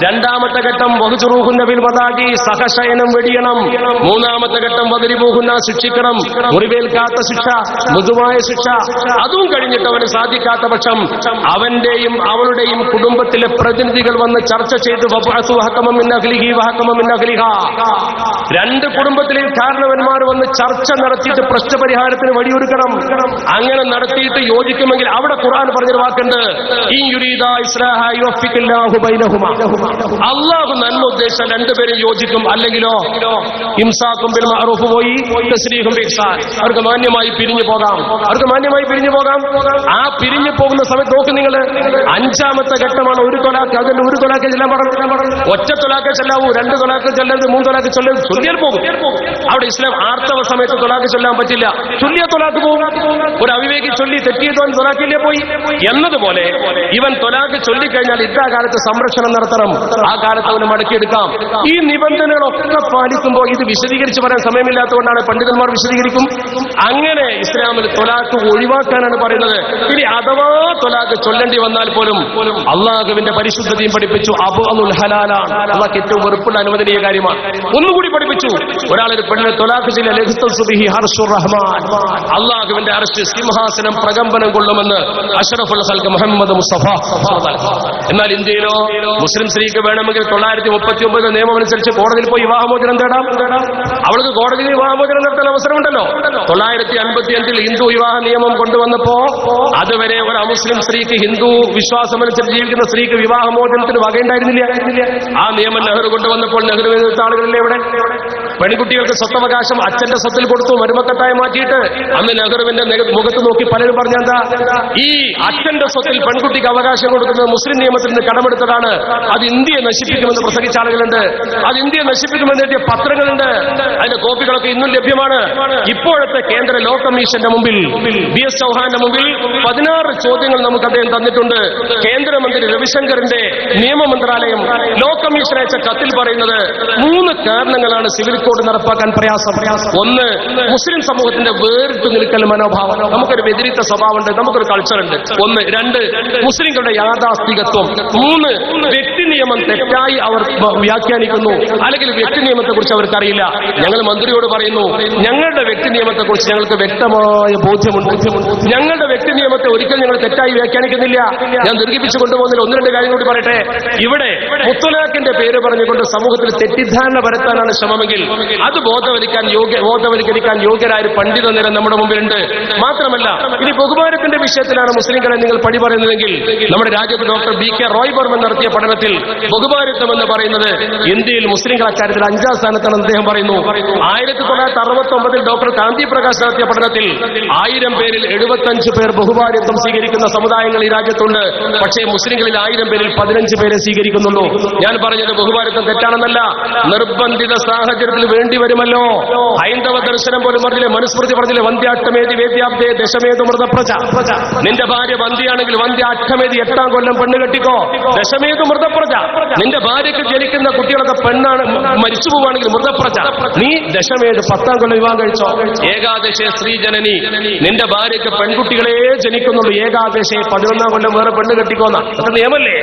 2ാമത്തെ ഘട്ടം വഹ്ജുറൂഹുന്ന ബിൽ വദാഇ, സഹശയനം വെടിയണം. 3ാമത്തെ ഘട്ടം വദരിബൂഹുന്ന, ശിക്ഷിക്കണം. മുറിവേൽക്കാത്ത ശിക്ഷ, മൃദുവായ ശിക്ഷ. അതും കഴിഞ്ഞിട്ട് അവന് സാധിക്കാത്ത പക്ഷം അവന്റെയും അവളുടെയും കുടുംബത്തിലെ പ്രതിനിധികൾ വന്ന് ചർച്ച ചെയ്ത് 2 കുടുംബത്തിലെയും കാരണവന്മാർ വന്ന് ചർച്ച നടത്തിയിട്ട് പ്രശ്നപരിഹാരത്തിന് വഴിയൊരുക്കണം. അങ്ങനെ നടത്തിയിട്ട് യോജിക്കുമെങ്കിൽ അവിടെ ഖുർആൻ പറഞ്ഞൊരു വാക്കുണ്ട്, അല്ലാഹു നന്മ ഉദ്ദേശിച്ച 2 പേരും യോജിക്കും. അല്ലെങ്കിലോ ഇംസാക്കും ബിൽ മഅറൂഫ് പോയി, തസ്രീഹും ബിൽ ഇഹ്സാൻ. അവർക്ക് മാന്യമായി പിരിഞ്ഞു പോകാം. ആ പിരിഞ്ഞു പോകുന്ന സമയത്ത് നോക്ക് നിങ്ങൾ, 5ാമത്തെ ഘട്ടമാണ് 1 തൊലാഖ്. അതിൽ 1 തൊലാഖ് ചെല്ലാൻ പാടില്ല. ഒറ്റ തൊലാഖ് ചെല്ലാവൂ. 2 തൊലാഖ് ചെല്ലരുത്, 3 തൊലാഖ് ചൊല്ലിയാൽ പോകും. അവിടെ ഇസ്ലാം ആർത്തവ സമയത്ത് തൊലാഖ് ചൊല്ലാൻ പറ്റില്ല. ചൊല്ലിയ തൊലാഖ് പോകും. ഒരു അവിവേകി ചൊല്ലി തെറ്റിയതോ തൊലാഖില്ലേ പോയി എന്നതുപോലെ എന്നതുപോലെ ഇവൻ തൊലാഖ് ചൊല്ലിക്കഴിഞ്ഞാൽ ഇക്കാലത്ത് സംരക്ഷണം നടത്തണം, ആ കാലത്ത് അവന് മടക്കിയെടുക്കാം. ഈ നിബന്ധനകളൊക്കെ പാലിക്കുമ്പോൾ ഇത് വിശദീകരിച്ച് പറയാൻ സമയമില്ലാത്തതുകൊണ്ടാണ് പണ്ഡിതന്മാർ വിശദീകരിക്കും. അങ്ങനെ ഇസ്ലാമിൽ തൊലാഖ് ഒഴിവാക്കാനാണ് പറയുന്നത്. ഇനി അഥവാ തൊലാഖ് ചൊല്ലേണ്ടി വന്നാൽ പോലും അള്ളാഹുവിന്റെ പരിശുദ്ധതയും പഠിപ്പിച്ചു. അബു അൽ ഹലാലാണ്, അള്ളാഹ് ഏറ്റവും വെറുപ്പുള്ള അനുവദനീയ കാര്യമാണ്. ഒന്നുകൂടി പഠിപ്പിച്ചു, ഒരാളൊരു പെണ്ണിനെ തൊലാഖ് ചെയ്യില്ല, അള്ളാഹുവിന്റെ അർശ് സിംഹാസനം പ്രകമ്പനം കൊള്ളുമെന്ന് അഷ്റഫുൽ ഖൽഖ് മുഹമ്മദ് മുസ്തഫ. എന്നാൽ ഇന്ത്യയിലോ മുസ്ലിം സ്ത്രീക്ക് വേണമെങ്കിൽ 939 നിയമം അനുസരിച്ച് കോടതിയിൽ പോയി വിവാഹമോചനം തേടാം. അവൾക്ക് കോടതിയിൽ വിവാഹമോചനം നടത്താൻ അവസരമുണ്ടല്ലോ. 955 ഹിന്ദു വിവാഹ നിയമം കൊണ്ടുവന്നപ്പോ അതുവരെ ഒരു അമുസ്ലിം സ്ത്രീക്ക്, ഹിന്ദു വിശ്വാസമനുസരിച്ച് ജീവിക്കുന്ന സ്ത്രീക്ക് വിവാഹമോചനത്തിന് വകയുണ്ടായിരുന്നില്ല. ആ നിയമം നെഹ്റു കൊണ്ടുവന്നപ്പോൾ നെഹ്റു എതിർത്ത ആളുകളിലെ ഇവിടെ പെൺകുട്ടികൾക്ക് സ്വത്തവകാശം അച്ഛന്റെ സ്വത്തിൽ കൊടുത്തു, മരുമക്കത്തായി മാറ്റിയിട്ട്. അന്ന് നെഹ്റുവിന്റെ മുഖത്ത് നോക്കി പലരും പറഞ്ഞെന്താ, ഈ അച്ഛന്റെ സ്വത്തിൽ പെൺകുട്ടിക്ക് അവകാശം കൊടുക്കുന്നത് മുസ്ലിം നിയമത്തിൽ നിന്ന് കടമെടുത്തതാണ്, അത് ഇന്ത്യയെ നശിപ്പിക്കുമെന്ന് പ്രസംഗിച്ച ആളുകളുണ്ട്. അത് ഇന്ത്യയെ നശിപ്പിക്കുമെന്ന് എഴുതിയ പത്രങ്ങളുണ്ട്. അതിന്റെ കോപ്പികളൊക്കെ ഇന്നും ലഭ്യമാണ്. ഇപ്പോഴത്തെ കേന്ദ്ര ലോ കമ്മീഷന്റെ മുമ്പിൽ, BS ചൗഹാന്റെ മുമ്പിൽ 16 ചോദ്യങ്ങൾ നമുക്ക് അദ്ദേഹം തന്നിട്ടുണ്ട്. കേന്ദ്രമന്ത്രി രവിശങ്കറിന്റെ നിയമ മന്ത്രാലയം ലോ കമ്മീഷൻ അയച്ച കത്തിൽ പറയുന്നത് 3 കാരണങ്ങളാണ് സിവിൽ കോഡ് നടപ്പാക്കാൻ പ്രയാസം. ഒന്ന്, മുസ്ലിം സമൂഹത്തിന്റെ വേറിട്ട് നിൽക്കൽ മനോഭാവം. നമുക്കൊരു വ്യതിരിക്ത സ്വഭാവമുണ്ട്, നമുക്കൊരു കൾച്ചറുണ്ട്. 1. 2, മുസ്ലിങ്ങളുടെ യാഥാസ്ഥികത്വം. 3, വ്യക്തി നിയമം തെറ്റായി അവർ വ്യാഖ്യാനിക്കുന്നു, അല്ലെങ്കിൽ വ്യക്തി നിയമത്തെ കുറിച്ച് അവർക്കറിയില്ല. ഞങ്ങൾ മന്ത്രിയോട് പറയുന്നു, ഞങ്ങളുടെ വ്യക്തി നിയമത്തെ കുറിച്ച് ഞങ്ങൾക്ക് വ്യക്തമായ ബോധ്യമുണ്ട്, ഞങ്ങളുടെ വ്യക്തി നിയമത്തെ ഒരിക്കൽ ഞങ്ങൾ തെറ്റായി വ്യാഖ്യാനിക്കുന്നില്ല. ഞാൻ ദീർഘിപ്പിച്ചു കൊണ്ടുപോകുന്നതിൽ 1-2 കാര്യം കൂടി പറയട്ടെ. ഇവിടെ മുത്തലാഖിന്റെ പേര് പറഞ്ഞുകൊണ്ട് സമൂഹത്തിൽ തെറ്റിദ്ധാരണ പരത്താനാണ് ശ്രമമെങ്കിൽ അത് ബോധവൽക്കരിക്കാൻ യോഗ്യരായ പണ്ഡിത നിര നമ്മുടെ മുമ്പിലുണ്ട്. മാത്രമല്ല, ഇനി ബഹുമാനത്തിന്റെ വിഷയത്തിലാണ് മുസ്ലിങ്ങളെ നിങ്ങൾ പടി പറയുന്നതെങ്കിൽ നമ്മുടെ രാജ്യത്ത് ഡോക്ടർ BK റോയ് ബർമൻ നടത്തിയ പഠനത്തിൽ ബഹുമാനിത്വം എന്ന് പറയുന്നത് ഇന്ത്യയിൽ മുസ്ലിങ്ങൾ അക്കാര്യത്തിൽ 5ാം സ്ഥാനത്താണ് അദ്ദേഹം പറയുന്നു. 1969 ഡോക്ടർ കാന്തി പ്രകാശ് നടത്തിയ പഠനത്തിൽ 1000 പേരിൽ 75 പേർ ബഹുമാനിത്വം സ്വീകരിക്കുന്ന സമുദായങ്ങൾ ഈ രാജ്യത്തുണ്ട്. പക്ഷേ മുസ്ലിങ്ങളിൽ 1000 പേരിൽ 15 പേരെ സ്വീകരിക്കുന്നുള്ളൂ. ഞാൻ പറഞ്ഞത് ബഹുമാനിത്വം തെറ്റാണെന്നല്ല, നിർബന്ധിത സാഹചര്യത്തിൽ വേണ്ടി വരുമല്ലോ. ഹൈന്ദവ ദർശനം പോലും പറഞ്ഞില്ലേ, മനുസ്മൃതി പറഞ്ഞില്ലേ, വന്ധ്യാഷ്ടമേതി വേദ്യാബ്ദേ ദശമേതു മൃതപ്രജ. നിന്റെ ഭാര്യ വന്ധ്യാണെങ്കിൽ വന്ധ്യ അഷ്ടമേതി 8ാം കൊല്ലം പെണ്ണ് കെട്ടിക്കോ, ദശമേതു മൃതപ്രജ. നിന്റെ ഭാര്യയ്ക്ക് ജനിക്കുന്ന കുട്ടികളൊക്കെ പെണ്ണാണ്, മരിച്ചു പോവാണെങ്കിൽ മൃതപ്രജ. നീ ദശമേത് 10ാം കൊല്ലം വിവാഹം കഴിച്ചോ. ഏകാദശേ സ്ത്രീ ജനനി, നിന്റെ ഭാര്യയ്ക്ക് പെൺകുട്ടികളെ ജനിക്കുന്നുള്ളൂ. ഏകാദശേ 11ാം കൊല്ലം വേറെ പെണ്ണ് കെട്ടിക്കോന്ന അത് നിയമല്ലേ.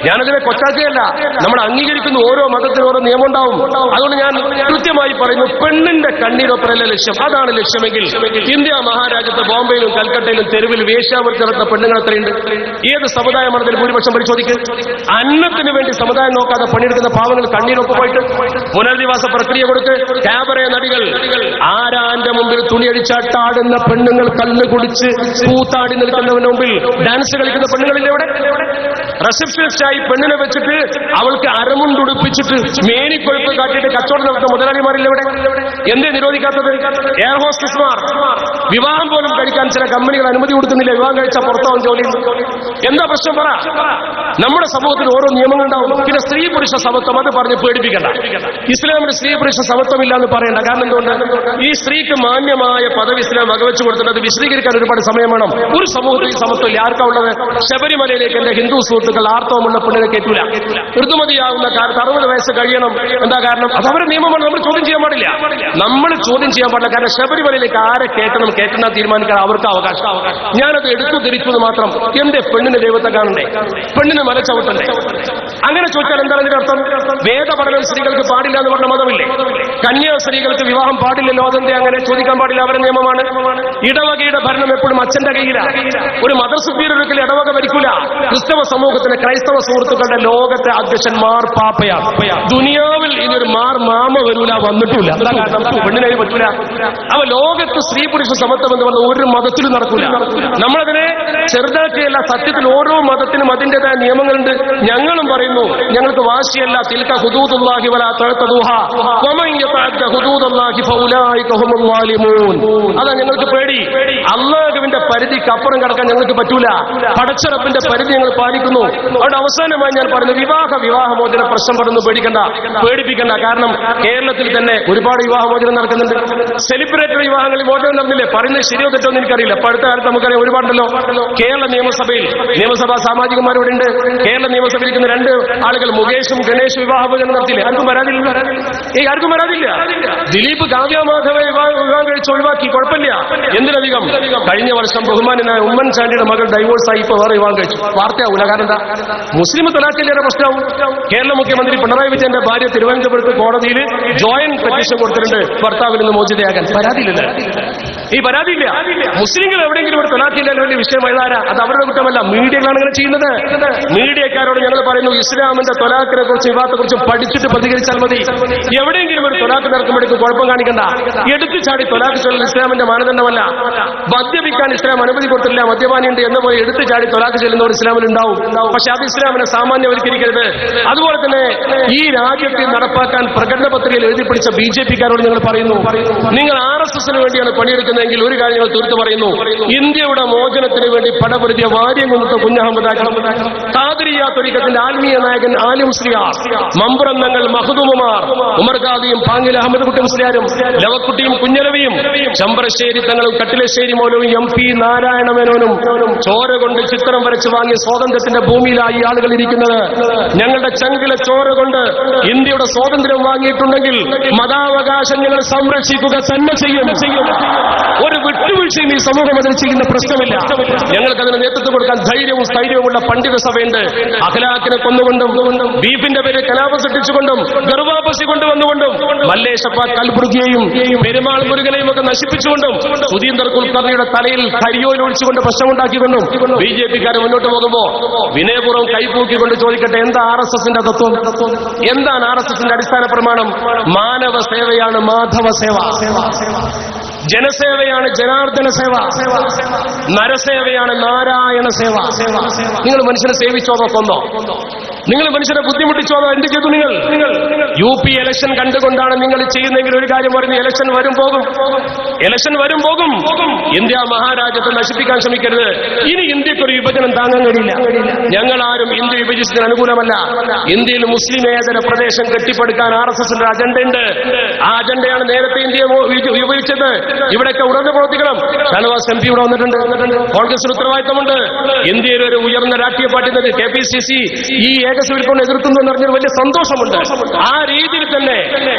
ഞാനതിനെ കൊച്ചാക്കുകയല്ല, നമ്മൾ അംഗീകരിക്കുന്ന ഓരോ മതത്തിനും ഓരോ നിയമം ഉണ്ടാവും. അതുകൊണ്ട് ഞാൻ കൃത്യമായി പറയുന്നു, പെണ്ണിന്റെ കണ്ണീരൊപ്പരല്ല ലക്ഷ്യം. അതാണ് ലക്ഷ്യമെങ്കിൽ ഇന്ത്യ മഹാരാജ്യത്ത് ബോംബെയിലും കൽക്കട്ടയിലും തെരുവിൽ വേശ്യാവൃത്തി പെണ്ണുങ്ങൾ എത്രയുണ്ട്? ഏത് സമുദായമാണ് അതിൽ ഭൂരിപക്ഷം പരിശോധിക്കുക. അന്നത്തിന് വേണ്ടി സമുദായം നോക്കാതെ പണിയെടുക്കുന്ന പാവങ്ങൾ കണ്ണീരൊക്കെ പോയിട്ട് പുനരധിവാസ പ്രക്രിയ കൊടുത്ത് ക്യാബറേ നടികൾ, ആരാന്റെ മുമ്പിൽ തുണിയടിച്ചാട്ടാടുന്ന പെണ്ണുങ്ങൾ, കല്ല് കുടിച്ച് കൂത്താടി നിൽക്കുന്നവന്റെ മുമ്പിൽ ഡാൻസ് കളിക്കുന്ന പെണ്ണുങ്ങളില്ലേ ഇവിടെ? റിസപ്ഷനിസ്റ്റായി പെണ്ണിനെ വെച്ചിട്ട് അവൾക്ക് അരമുണ്ടുടുപ്പിച്ചിട്ട് മേനിക്കൊഴുപ്പ് കാട്ടിയിട്ട് കച്ചവടം നടത്തുന്ന മുതലാളിമാരില്ല ഇവിടെ? എന്തേ നിരോധിക്കാത്തത്? എയർ ഹോസ്റ്റസ്മാർ വിവാഹം പോലും കഴിക്കാൻ ചില കമ്പനികൾ അനുമതി കൊടുക്കുന്നില്ല. വിവാഹം കഴിച്ചാൽ പുറത്താവും ജോലി. എന്താ പ്രശ്നം പറ? നമ്മുടെ സമൂഹത്തിൽ ഓരോ നിയമങ്ങളുണ്ടാവും. പിന്നെ സ്ത്രീ പുരുഷ സമത്വം അത് പറഞ്ഞ് പേടിപ്പിക്കണ്ട. ഇസ്ലാമിന് സ്ത്രീ പുരുഷ സമത്വമില്ല എന്ന് പറയണ്ട. കാരണം എന്തുകൊണ്ട്? ഈ സ്ത്രീക്ക് മാന്യമായ പദവി ഇസ്ലാം വകവെച്ചു കൊടുത്തിട്ട് അത് വിശദീകരിക്കാൻ ഒരുപാട് സമയം വേണം. ഒരു സമൂഹത്തിൽ ഈ സമത്വം ഇല്ല. ആർക്കാ ഉള്ളത്? ശബരിമലയിലേക്ക് എന്റെ ഹിന്ദു സുഹൃത്തുക്കൾ ആർത്തവമുള്ള പെണ്ണിനെ കേട്ടില്ല. ഋതുമതിയാവുന്ന കാലത്ത് 60 വയസ്സ് കഴിയണം. എന്താ കാരണം? അത് അവരുടെ നിയമമാണ്. നമ്മൾ ചോദ്യം ചെയ്യാൻ പാടില്ല. നമ്മൾ ചോദ്യം ചെയ്യാൻ പാടില്ല. കാരണം ശബരിമലയിലേക്ക് ആരെ കേട്ടണം കേട്ടണം തീരുമാനിക്കാൻ അവർക്ക് അവകാശം. ഞാനത് എടുത്തു തിരിച്ചത് മാത്രം. എന്റെ പെണ്ണിന് ദൈവത്തെ കാണണ്ടേ? പെണ്ണിന് മല ചവിട്ടണ്ടേ? അങ്ങനെ ചോദിച്ചാൽ എന്താണ് ഇതിന്റെ അർത്ഥം? വേദപഠനം സ്ത്രീകൾക്ക് പാടില്ല എന്ന് പറഞ്ഞ മതമില്ലേ? കന്യാസ്ത്രീകൾക്ക് വിവാഹം പാടില്ലല്ലോ, അതെന്തേ അങ്ങനെ ചോദിക്കാൻ പാടില്ല? അവരുടെ നിയമമാണ്. ഇടവകയുടെ ഭരണം എപ്പോഴും അച്ഛന്റെ കയ്യിലാണ്. ഒരു മദർസുപ്പീരിയർ ഒരിക്കലും ഇടവക ഭരിക്കൂല. ക്രിസ്തവ സമൂഹത്തിന് ക്രൈസ്തവ സുഹൃത്തുക്കളുടെ ലോകത്തെ അധ്യക്ഷൻ മാർ പാപ്പയാണ്. ദുനിയാവിൽ ഇനിയൊരു മാർ മാമ വരൂല, വന്നിട്ടില്ല. പെണ്ണിനെ പറ്റൂല. അവ ലോകത്ത് സ്ത്രീ പുരുഷ സമത്വം എന്ന് പറഞ്ഞ ഒരു മതത്തിലും നടക്കൂല. നമ്മളതിനെ ചെറുതാക്കിയല്ല. സത്യത്തിൽ ഓരോ മതത്തിനും അതിൻ്റെതായ നിയമങ്ങളുണ്ട്. ഞങ്ങളും പറയുന്നു പറയുന്നു, ഞങ്ങൾക്ക് വാശിയല്ല. തിൽക ഹുദൂദുല്ലാഹി വലാ തഅതദൂഹാ വമൻ യതഅദ്ദ ഹുദൂദല്ലാഹി ഫൗലായിക ഹുമുൽ ളാലിമൂൻ. അതാ ഞങ്ങൾക്ക് പേടി. അല്ലാഹുവിന്റെ പരിധിക്ക് അപ്പുറം കടക്കാൻ ഞങ്ങൾക്ക് പറ്റൂല. പടച്ചറപ്പിന്റെ പരിധി ഞങ്ങൾ പാലിക്കുന്നു. അവിടെ അവസാനമായി ഞാൻ പറഞ്ഞു, വിവാഹമോചന പ്രശ്നം പറഞ്ഞു പേടിപ്പിക്കണ്ട. കാരണം കേരളത്തിൽ തന്നെ ഒരുപാട് വിവാഹമോചനം നടക്കുന്നുണ്ട്. സെലിബ്രേറ്റഡ് വിവാഹങ്ങളിൽ മോചനം നടന്നില്ലേ? പറയുന്നത് ശരിയോ തെറ്റോ എന്ന് എനിക്കറിയില്ല. ഇപ്പൊ അടുത്ത കാലത്ത് നമുക്കറിയാം ഒരുപാടുണ്ടല്ലോ. കേരള നിയമസഭാ സാമാജികന്മാരോട് ഉണ്ട്. കേരള നിയമസഭയിൽ ഇരിക്കുന്ന 2 ആളുകൾ മുകേഷും ഗണേഷും വിവാഹമോചനം നടത്തില്ലേ? ആർക്കും വരാതില്ല. ആർക്കും വരാതില്ല. ദിലീപ് കാവ്യമാധവ വിവാഹം കഴിച്ച് ഒഴിവാക്കി, കുഴപ്പമില്ല. എന്തിനധികം കഴിഞ്ഞ വർഷം ബഹുമാനായ ഉമ്മൻചാണ്ടിയുടെ മകൾ ഡൈവോഴ്സായി ഇപ്പൊ വേറെ വിവാഹം കഴിച്ചു. വാർത്തയാവൂല. കാരണം എന്താ? മുസ്ലിം തലാഖിലേറെ പ്രശ്നമാവും. കേരള മുഖ്യമന്ത്രി പിണറായി വിജയന്റെ ഭാര്യ തിരുവനന്തപുരത്ത് കോടതിയിൽ ജോയിന്റ് പെറ്റീഷൻ കൊടുത്തിട്ടുണ്ട് ഭർത്താവിൽ നിന്ന് മോചിതയാകാൻ. പരാതിയില്ല. ഈ പരാതിയില്ല. മുസ്ലിങ്ങൾ എവിടെയെങ്കിലും ഒരു തലാഖില്ലാതെ വലിയ വിഷയമായതാരാ? അത് അവരുടെ കുറ്റമല്ല. മീഡിയകളാണ് ഇങ്ങനെ ചെയ്യുന്നത്. മീഡിയക്കാരോട് ഞങ്ങൾ പറയുന്നു, ഇസ്ലാമിന്റെ തൊലാഖിനെ കുറിച്ച് വിവാഹത്തെ കുറിച്ച് പഠിച്ചിട്ട് പ്രതികരിച്ചാൽ മതി. എവിടെയെങ്കിലും ഒരു തൊലാഖ് നടക്കുമ്പോഴേക്കും കുഴപ്പം കാണിക്കണ്ട. എടുത്തു ചാടി തൊലാഖ് ചൊല്ലൽ ഇസ്ലാമിന്റെ മാനദണ്ഡമല്ല. മദ്യപിക്കാൻ ഇസ്ലാം അനുമതി കൊടുത്തില്ല. മദ്യപാനിയുണ്ട് എന്ന പോലെ എടുത്തു ചാടി തൊലാഖ് ചെല്ലുന്നവർ ഇസ്ലാമിൽ ഉണ്ടാവും. പക്ഷെ അത് ഇസ്ലാമിനെ സാമാന്യവൽക്കരിക്കരുത്. അതുപോലെ തന്നെ ഈ രാജ്യത്തെ നടപ്പാക്കാൻ പ്രകടന പത്രികയിൽ എഴുതി പിടിച്ച BJP-ക്കാരോട് ഞങ്ങൾ പറയുന്നു, നിങ്ങൾ RSSന് വേണ്ടിയാണ് പണിയെടുക്കുന്നതെങ്കിൽ ഒരു കാര്യം ഞങ്ങൾ തീർത്തു പറയുന്നു, ഇന്ത്യയുടെ മോചനത്തിന് വേണ്ടി പടപൊരുതിയ വാര്യംകുന്നത്തെ കുഞ്ഞഹമ്മദാക്കൾ, ഖാദിരിയ ത്വരീഖത്തിന്റെ ആത്മീയ നായകൻ ആലി മുസ്ലിയാർ, മമ്പുറന്നങ്ങൾ മഹദൂമുമാർ, ഉമർ ഖാദിയും പാങ്ങിൽ അഹമ്മദ് കുട്ടി മുസ്ലിയാരും, ലവക്കുട്ടിയും കുഞ്ഞലവിയും, ചമ്പ്രശ്ശേരി തങ്ങളും കട്ടിലശ്ശേരി മൗലവും MP നാരായണ മേനോനും ചോര കൊണ്ട് ചിത്രം വരച്ച് വാങ്ങിയ സ്വാതന്ത്ര്യത്തിന്റെ ഭൂമിയിലായി ആളുകൾ ഇരിക്കുന്നത്. ഞങ്ങളുടെ ചങ്കിലെ ചോര കൊണ്ട് ഇന്ത്യയുടെ സ്വാതന്ത്ര്യം വാങ്ങിയിട്ടുണ്ടെങ്കിൽ മതാവകാശം ഞങ്ങൾ സംരക്ഷിക്കുക തന്നെ ചെയ്യും. ഒരു വിട്ടുവീഴ്ചയും ഈ സമൂഹം അതിൽ ചെയ്യുന്ന പ്രശ്നമില്ല. ഞങ്ങൾക്ക് അതിന് നേതൃത്വം കൊടുക്കാൻ ധൈര്യവും സ്ഥൈര്യവുമുള്ള പണ്ഡിത സഭയുണ്ട്. അഖലാഖിനെ കൊന്നുകൊണ്ടും ബീഫിന്റെ പേര് കലാപം സൃഷ്ടിച്ചുകൊണ്ടും ഗർഭാപസി കൊണ്ടുവന്നുകൊണ്ടും മല്ലേശപ്പ കൽബുർഗിയെയും പെരുമാൾ മുരുകനെയും ഒക്കെ നശിപ്പിച്ചുകൊണ്ടും സുധീന്ദർ കുൽക്കർണിയുടെ തലയിൽ കരിയോയിൽ ഒഴിച്ചുകൊണ്ട് പ്രശ്നമുണ്ടാക്കിക്കൊണ്ടും BJP-ക്കാരെ മുന്നോട്ട് പോകുമ്പോ വിനയപൂർവ്വം കൈപൂക്കിക്കൊണ്ട് ചോദിക്കട്ടെ, എന്താ RSSന്റെ തത്വം? എന്താണ് RSSന്റെ അടിസ്ഥാന പ്രമാണം? മാനവ സേവയാണ് മാധവ സേവ, ജനസേവയാണ് ജനാർദ്ദന സേവ, നരസേവയാണ് നാരായണ സേവ. നിങ്ങൾ മനുഷ്യനെ സേവിച്ചോ കൊന്നോ? നിങ്ങൾ മനുഷ്യനെ ബുദ്ധിമുട്ടിച്ചോ? എന്ത് ചെയ്തു? നിങ്ങൾ UP ഇലക്ഷൻ കണ്ടുകൊണ്ടാണ് നിങ്ങൾ ചെയ്യുന്നെങ്കിൽ ഒരു കാര്യം പറയുന്നത്, ഇലക്ഷൻ വരും പോകും. ഇന്ത്യ മഹാരാജ്യത്തെ നശിപ്പിക്കാൻ ശ്രമിക്കരുത്. ഇനി ഇന്ത്യക്കൊരു വിഭജനം താങ്ങാൻ കഴിയില്ല. ഞങ്ങളാരും ഇന്ത്യ വിഭജിച്ചതിന് അനുകൂലമല്ല. ഇന്ത്യയിൽ മുസ്ലിമേതര പ്രദേശം കെട്ടിപ്പടുക്കാൻ RSSന്റെ അജണ്ടയുണ്ട്. ആ അജണ്ടയാണ് നേരത്തെ ഇന്ത്യയെ വിഭജിച്ചത്. ഇവിടെയൊക്കെ ഉടനെ പ്രവർത്തിക്കണം. ഷാനവാസ് MP ഇവിടെ വന്നിട്ടുണ്ട്. കോൺഗ്രസിന് ഉത്തരവാദിത്തമുണ്ട്. ഇന്ത്യയിൽ ഒരു ഉയർന്ന രാഷ്ട്രീയ പാർട്ടി KPCC ഈ ഏകസ്വരിൽ കൊണ്ട് എതിർക്കുന്നു എന്ന് പറഞ്ഞൊരു വലിയ സന്തോഷമുണ്ട്. ആ രീതിയിൽ തന്നെ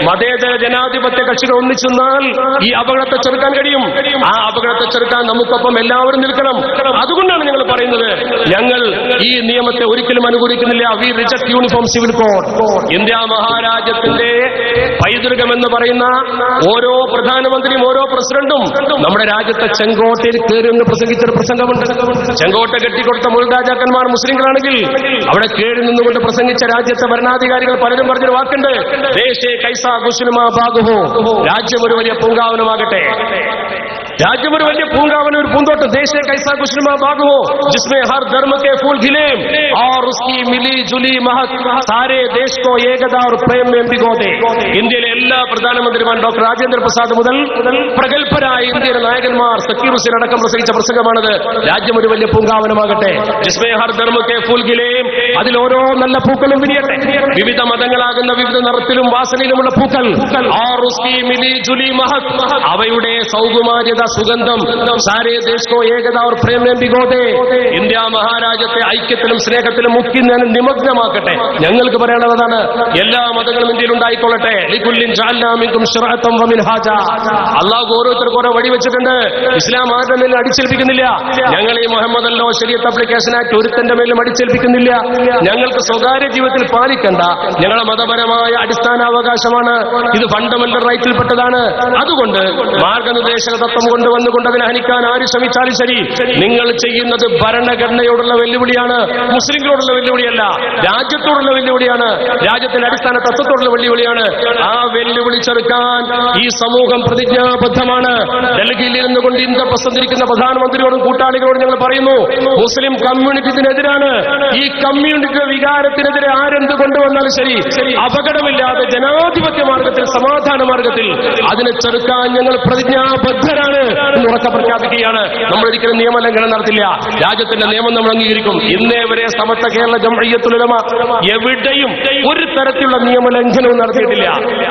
മതേതര ജനാധിപത്യ കക്ഷികൾ ഒന്നിച്ചെന്നാൽ ഈ അപകടത്തെ ചെറുക്കാൻ കഴിയും. ആ അപകടത്തെ ചെറുക്കാൻ നമുക്കൊപ്പം എല്ലാവരും നിൽക്കണം. അതുകൊണ്ടാണ് ഞങ്ങൾ പറയുന്നത്, ഞങ്ങൾ ഈ നിയമത്തെ ഒരിക്കലും അനുകൂലിക്കുന്നില്ല. We reject uniform civil code. India മഹാരാജ്യത്തിന്റെ പൈതൃകം എന്ന് പറയുന്ന ഓരോ പ്രധാനമന്ത്രിയും ഓരോ പ്രസിഡന്റും നമ്മുടെ രാജ്യത്തെ ചെങ്കോട്ടയിൽ കയറി എന്ന് പ്രസംഗിച്ചൊരു പ്രസംഗമുണ്ട്. ചെങ്കോട്ട കെട്ടിക്കൊടുത്ത മുഗൾ രാജാക്കന്മാർ മുസ്ലിങ്ങളാണെങ്കിൽ അവിടെ കയറി നിന്നുകൊണ്ട് പ്രസംഗിച്ച രാജ്യത്തെ ഭരണാധികാരികൾ പലരും പറഞ്ഞൊരു വാക്കുണ്ട്, ദേശേ കൈസാ ഗുസ്ലുമാ ബാഗുഹോ, രാജ്യം ഒരു വലിയ പൂങ്കാവനമാകട്ടെ. രാജ്യം ഒരു വലിയ പൂങ്കാവനം, ഒരു പൂന്തോട്ടം. ദേശേ കൈസാ ഗുസ്ലുമാ ബാഗുഹോ ജിസ്മേ ഹർ ധർമ്മ കെ ഫൂൽ ഖിലേ और उसकी मिली जुली महक सारे देश को एकता और प्रेम में भिगो दे. ഇന്ത്യയിലെ എല്ലാ പ്രധാനമന്ത്രിമാരും ഡോക്ടർ രാജേന്ദ്ര പ്രസാദ് മുതൽ പ്രഗത്ഭരായ ഇന്ത്യയുടെ നായകന്മാർ സക്കീർ ഹുസൈൻ അടക്കം പ്രസംഗിച്ച പ്രസംഗമാണത്. രാജ്യം ഒരു വലിയ പൂങ്കാവനമാകട്ടെ. ജിസ്മേ ഹർ ധർമ്മ കെ ഫൂൽ ഖിലേ, അതിൽ ഓരോ നല്ല പൂക്കളും വിരിയട്ടെ. വിവിധ മതങ്ങളാകുന്ന വിവിധ നിറത്തിലും വാസനയിലുമുള്ള പൂക്കൾ. और उसकी मिली जुली महक, അവയുടെ സൗകുമാര്യത സുഗന്ധം. സാരേ ദേശ് കോ ഏകത और प्रेम में भिगो दे. ഇന്ത്യ മഹാരാജ്യത്തെ ഐക്യത്തിലും സ്നേഹത്തിലും മുക്കി നിമഗ്നമാക്കട്ടെ. ഞങ്ങൾക്ക് പറയാനുള്ളതാണ്, എല്ലാ മതങ്ങളും ഇന്ത്യയിൽ ഉണ്ടായിക്കൊള്ളട്ടെ. ലികുല്ലിൻ ജഅൽനാ മിൻകും ശറഅതൻ വമിൻഹാജ. അല്ലാഹു ഓരോരുത്തർക്കും ഓരോ വഴി വെച്ചിട്ടുണ്ട്. ഇസ്ലാം ആരുടെ മേലും അടിച്ചേൽപ്പിക്കുന്നില്ല. ഞങ്ങൾ ഈ മുഹമ്മദ് അല്ലോ ശരീഅത്ത് ആപ്ലിക്കേഷൻ ആക്ട് ഒരുത്തന്റെ മേലും അടിച്ചേൽപ്പിക്കുന്നില്ല. ഞങ്ങൾക്ക് സ്വകാര്യ ജീവിതത്തിൽ പാലിക്കേണ്ട ഞങ്ങളുടെ മതപരമായ അടിസ്ഥാനാവകാശമാണ്. ഇത് ഫണ്ടമെന്റൽ റൈറ്റിൽപ്പെട്ടതാണ്. അതുകൊണ്ട് മാർഗനിർദ്ദേശക തത്വം കൊണ്ടുവന്നുകൊണ്ട് അതിനെ ഹനിക്കാൻ ആര് ശ്രമിച്ചാലും ശരി, നിങ്ങൾ ചെയ്യുന്നത് ഭരണഘടനയോടുള്ള വെല്ലുവിളിയാണ്, മുസ്ലിങ്ങളോടുള്ള വെല്ലുവിളിയല്ല, രാജ്യത്തോടുള്ള വെല്ലുവിളിയാണ്, രാജ്യത്തിന്റെ അടിസ്ഥാന തത്വത്തോടുള്ള വെല്ലുവിളിയാണ്. ആ വെല്ലുവിളി ചെറുക്കാൻ ഈ സമൂഹം പ്രതിജ്ഞാബദ്ധമാണ്. ഡൽഹിയിൽ ഇരുന്നു കൊണ്ട് ഇന്ദ്രപ്രസ്ഥിരിക്കുന്ന പ്രധാനമന്ത്രിയോടും കൂട്ടാളികളോടും ഞങ്ങൾ പറയുന്നു, മുസ്ലിം കമ്മ്യൂണിറ്റിക്കെതിരാണ്. ഈ കമ്മ്യൂണിറ്റി വികാരത്തിനെതിരെ ആരെന്ത് കൊണ്ടുവന്നാലും ശരി, അപകടമില്ലാതെ ജനാധിപത്യ മാർഗത്തിൽ, സമാധാന മാർഗത്തിൽ അതിനെ ചെറുക്കാൻ ഞങ്ങൾ പ്രതിജ്ഞാബദ്ധരാണ് എന്ന് ഉറക്കെ പ്രഖ്യാപിക്കുകയാണ്. നമ്മൾ ഒരിക്കലും നിയമലംഘനം നടത്തില്ല, രാജ്യത്തിന്റെ നിയമം നമ്മൾ അംഗീകരിക്കും. ഇന്നേ വരെ സമസ്ത കേരള ജംഇയ്യത്തുൽ ഉലമ എവിടെയും ഒരു തരത്തിലുള്ള നിയമലംഘനവും നടത്തിയിട്ടില്ല,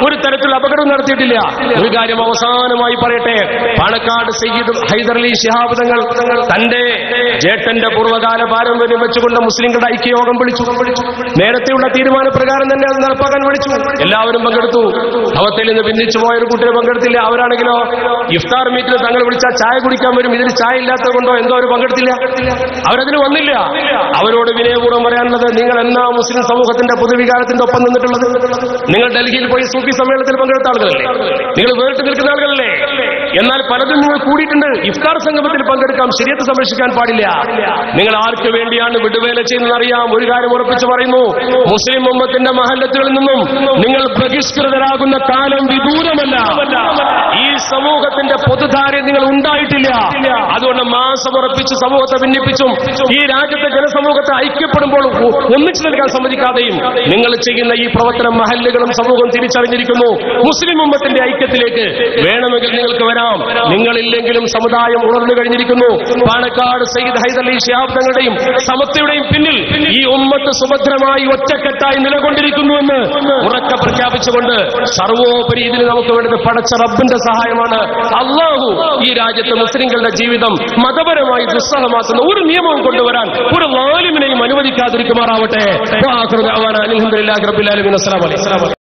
ഒരു തരത്തിലുള്ള അപകടവും നടത്തിയിട്ടില്ല. ഒരു കാര്യം അവസാനമായി പറയട്ടെ, പാണക്കാട് സയ്യിദ് ഹൈദരലി ശിഹാബ് തങ്ങൾ തന്റെ ജേട്ടന്റെ പൂർവ്വകാല പാരമ്പര്യം വെച്ചുകൊണ്ട് മുസ്ലിങ്ങളുടെ ഐക്യയോഗം വിളിച്ചു. നേരത്തെയുള്ള തീരുമാനപ്രകാരം തന്നെ അത് നടപ്പാക്കാൻ വിളിച്ചു. എല്ലാവരും പങ്കെടുത്തു. ഭവത്തിൽ നിന്ന് ഭിന്നിച്ചു പോയൊരു കൂട്ടരെ പങ്കെടുത്തില്ല. അവരാണെങ്കിലോ ഇഫ്താർ മീറ്റിൽ തങ്ങൾ വിളിച്ചാൽ ചായ കുടിക്കാൻ വരും, ഇതിൽ ചായ ഇല്ലാത്തത് കൊണ്ടോ എന്തോ അവർ പങ്കെടുത്തില്ല, അവരതിന് വന്നില്ല. അവരോട് വിനയപൂർവ്വം പറയാനുള്ളത്, നിങ്ങൾ എന്നാ മുസ്ലിം സമൂഹത്തിന്റെ പൊതുവികാരത്തിന്റെ ഒപ്പം നിന്നിട്ടുള്ളത്? നിങ്ങൾ ഡൽഹിയിൽ പോയി സൂഫി സമ്മേളനത്തിൽ പങ്കെടുത്ത ആളുകളല്ലേ, നിങ്ങൾ വേറിട്ട് നിൽക്കുന്ന ആളുകളല്ലേ? എന്നാൽ പലതും നിങ്ങൾ കൂടിയിട്ടുണ്ട്. ഇഫ്താർ സംഗമത്തിൽ പങ്കെടുക്കാം, ശരീഅത്ത് സംരക്ഷിക്കാൻ പാടില്ല. നിങ്ങൾ ആർക്ക് വേണ്ടിയാണ് വിടുവേല ചെയ്യുന്നതെന്നറിയാം. ഒരു കാര്യം ഉറപ്പിച്ചു പറയുന്നു, മുസ്ലിം ഉമ്മത്തിന്റെ മഹല്ലത്തുകളിൽ നിന്നും നിങ്ങൾ ബഹിഷ്കൃതരാകുന്ന കാലം വിദൂരമല്ല. ഈ സമൂഹത്തിന്റെ പൊതുധാരയിൽ നിങ്ങൾ ഉണ്ടായിട്ടില്ല. അതുകൊണ്ട് മാസമുറപ്പിച്ച് സമൂഹത്തെ ഭിന്നിപ്പിച്ചും ഈ രാജ്യത്തെ ജനസമൂഹത്തെ ഐക്യപ്പെടുമ്പോൾ ഒന്നിച്ചു നൽകാൻ സമ്മതിക്കാതെയും നിങ്ങൾ ചെയ്യുന്ന ഈ പ്രവർത്തനം മഹല്ലുകളും സമൂഹം തിരിച്ചറിഞ്ഞിരിക്കുന്നു. മുസ്ലിം ഉമ്മത്തിന്റെ ഐക്യത്തിലേക്ക് വേണമെങ്കിൽ നിങ്ങൾക്ക് വരാം. നിങ്ങളില്ലെങ്കിലും സമുദായം ഉണർന്നു കഴിഞ്ഞിരിക്കുന്നു. പാണക്കാട് സയ്യിദ് ഹൈദരലി ശിഹാബ് തങ്ങളുടെയും സമസ്തയുടെയും പിന്നിൽ ഈ ഉമ്മത്ത് സുഭദ്രമായി ഒറ്റക്കെട്ടായി നിലകൊണ്ടിരിക്കുന്നുവെന്ന് ഉറക്കെ പ്രഖ്യാപിച്ചുകൊണ്ട് സർവോപരി ഇതിന് നമുക്ക് വേണ്ടത് പടച്ച റബ്ബിന്റെ സഹായമാണ്. അല്ലാഹു ഈ രാജ്യത്തെ മുസ്ലിങ്ങളുടെ ജീവിതം മതപരമായി ദുസ്സഹമാക്കുന്ന ഒരു നിയമവും കൊണ്ടുവരാൻ ഒരു ളാലിമിനെയും അനുവദിക്കാതിരിക്കുമാറാവട്ടെ. അൽഹംദുലില്ലാഹി റബ്ബിൽ ആലമീൻ. അസ്സലാമു അലൈക്കും.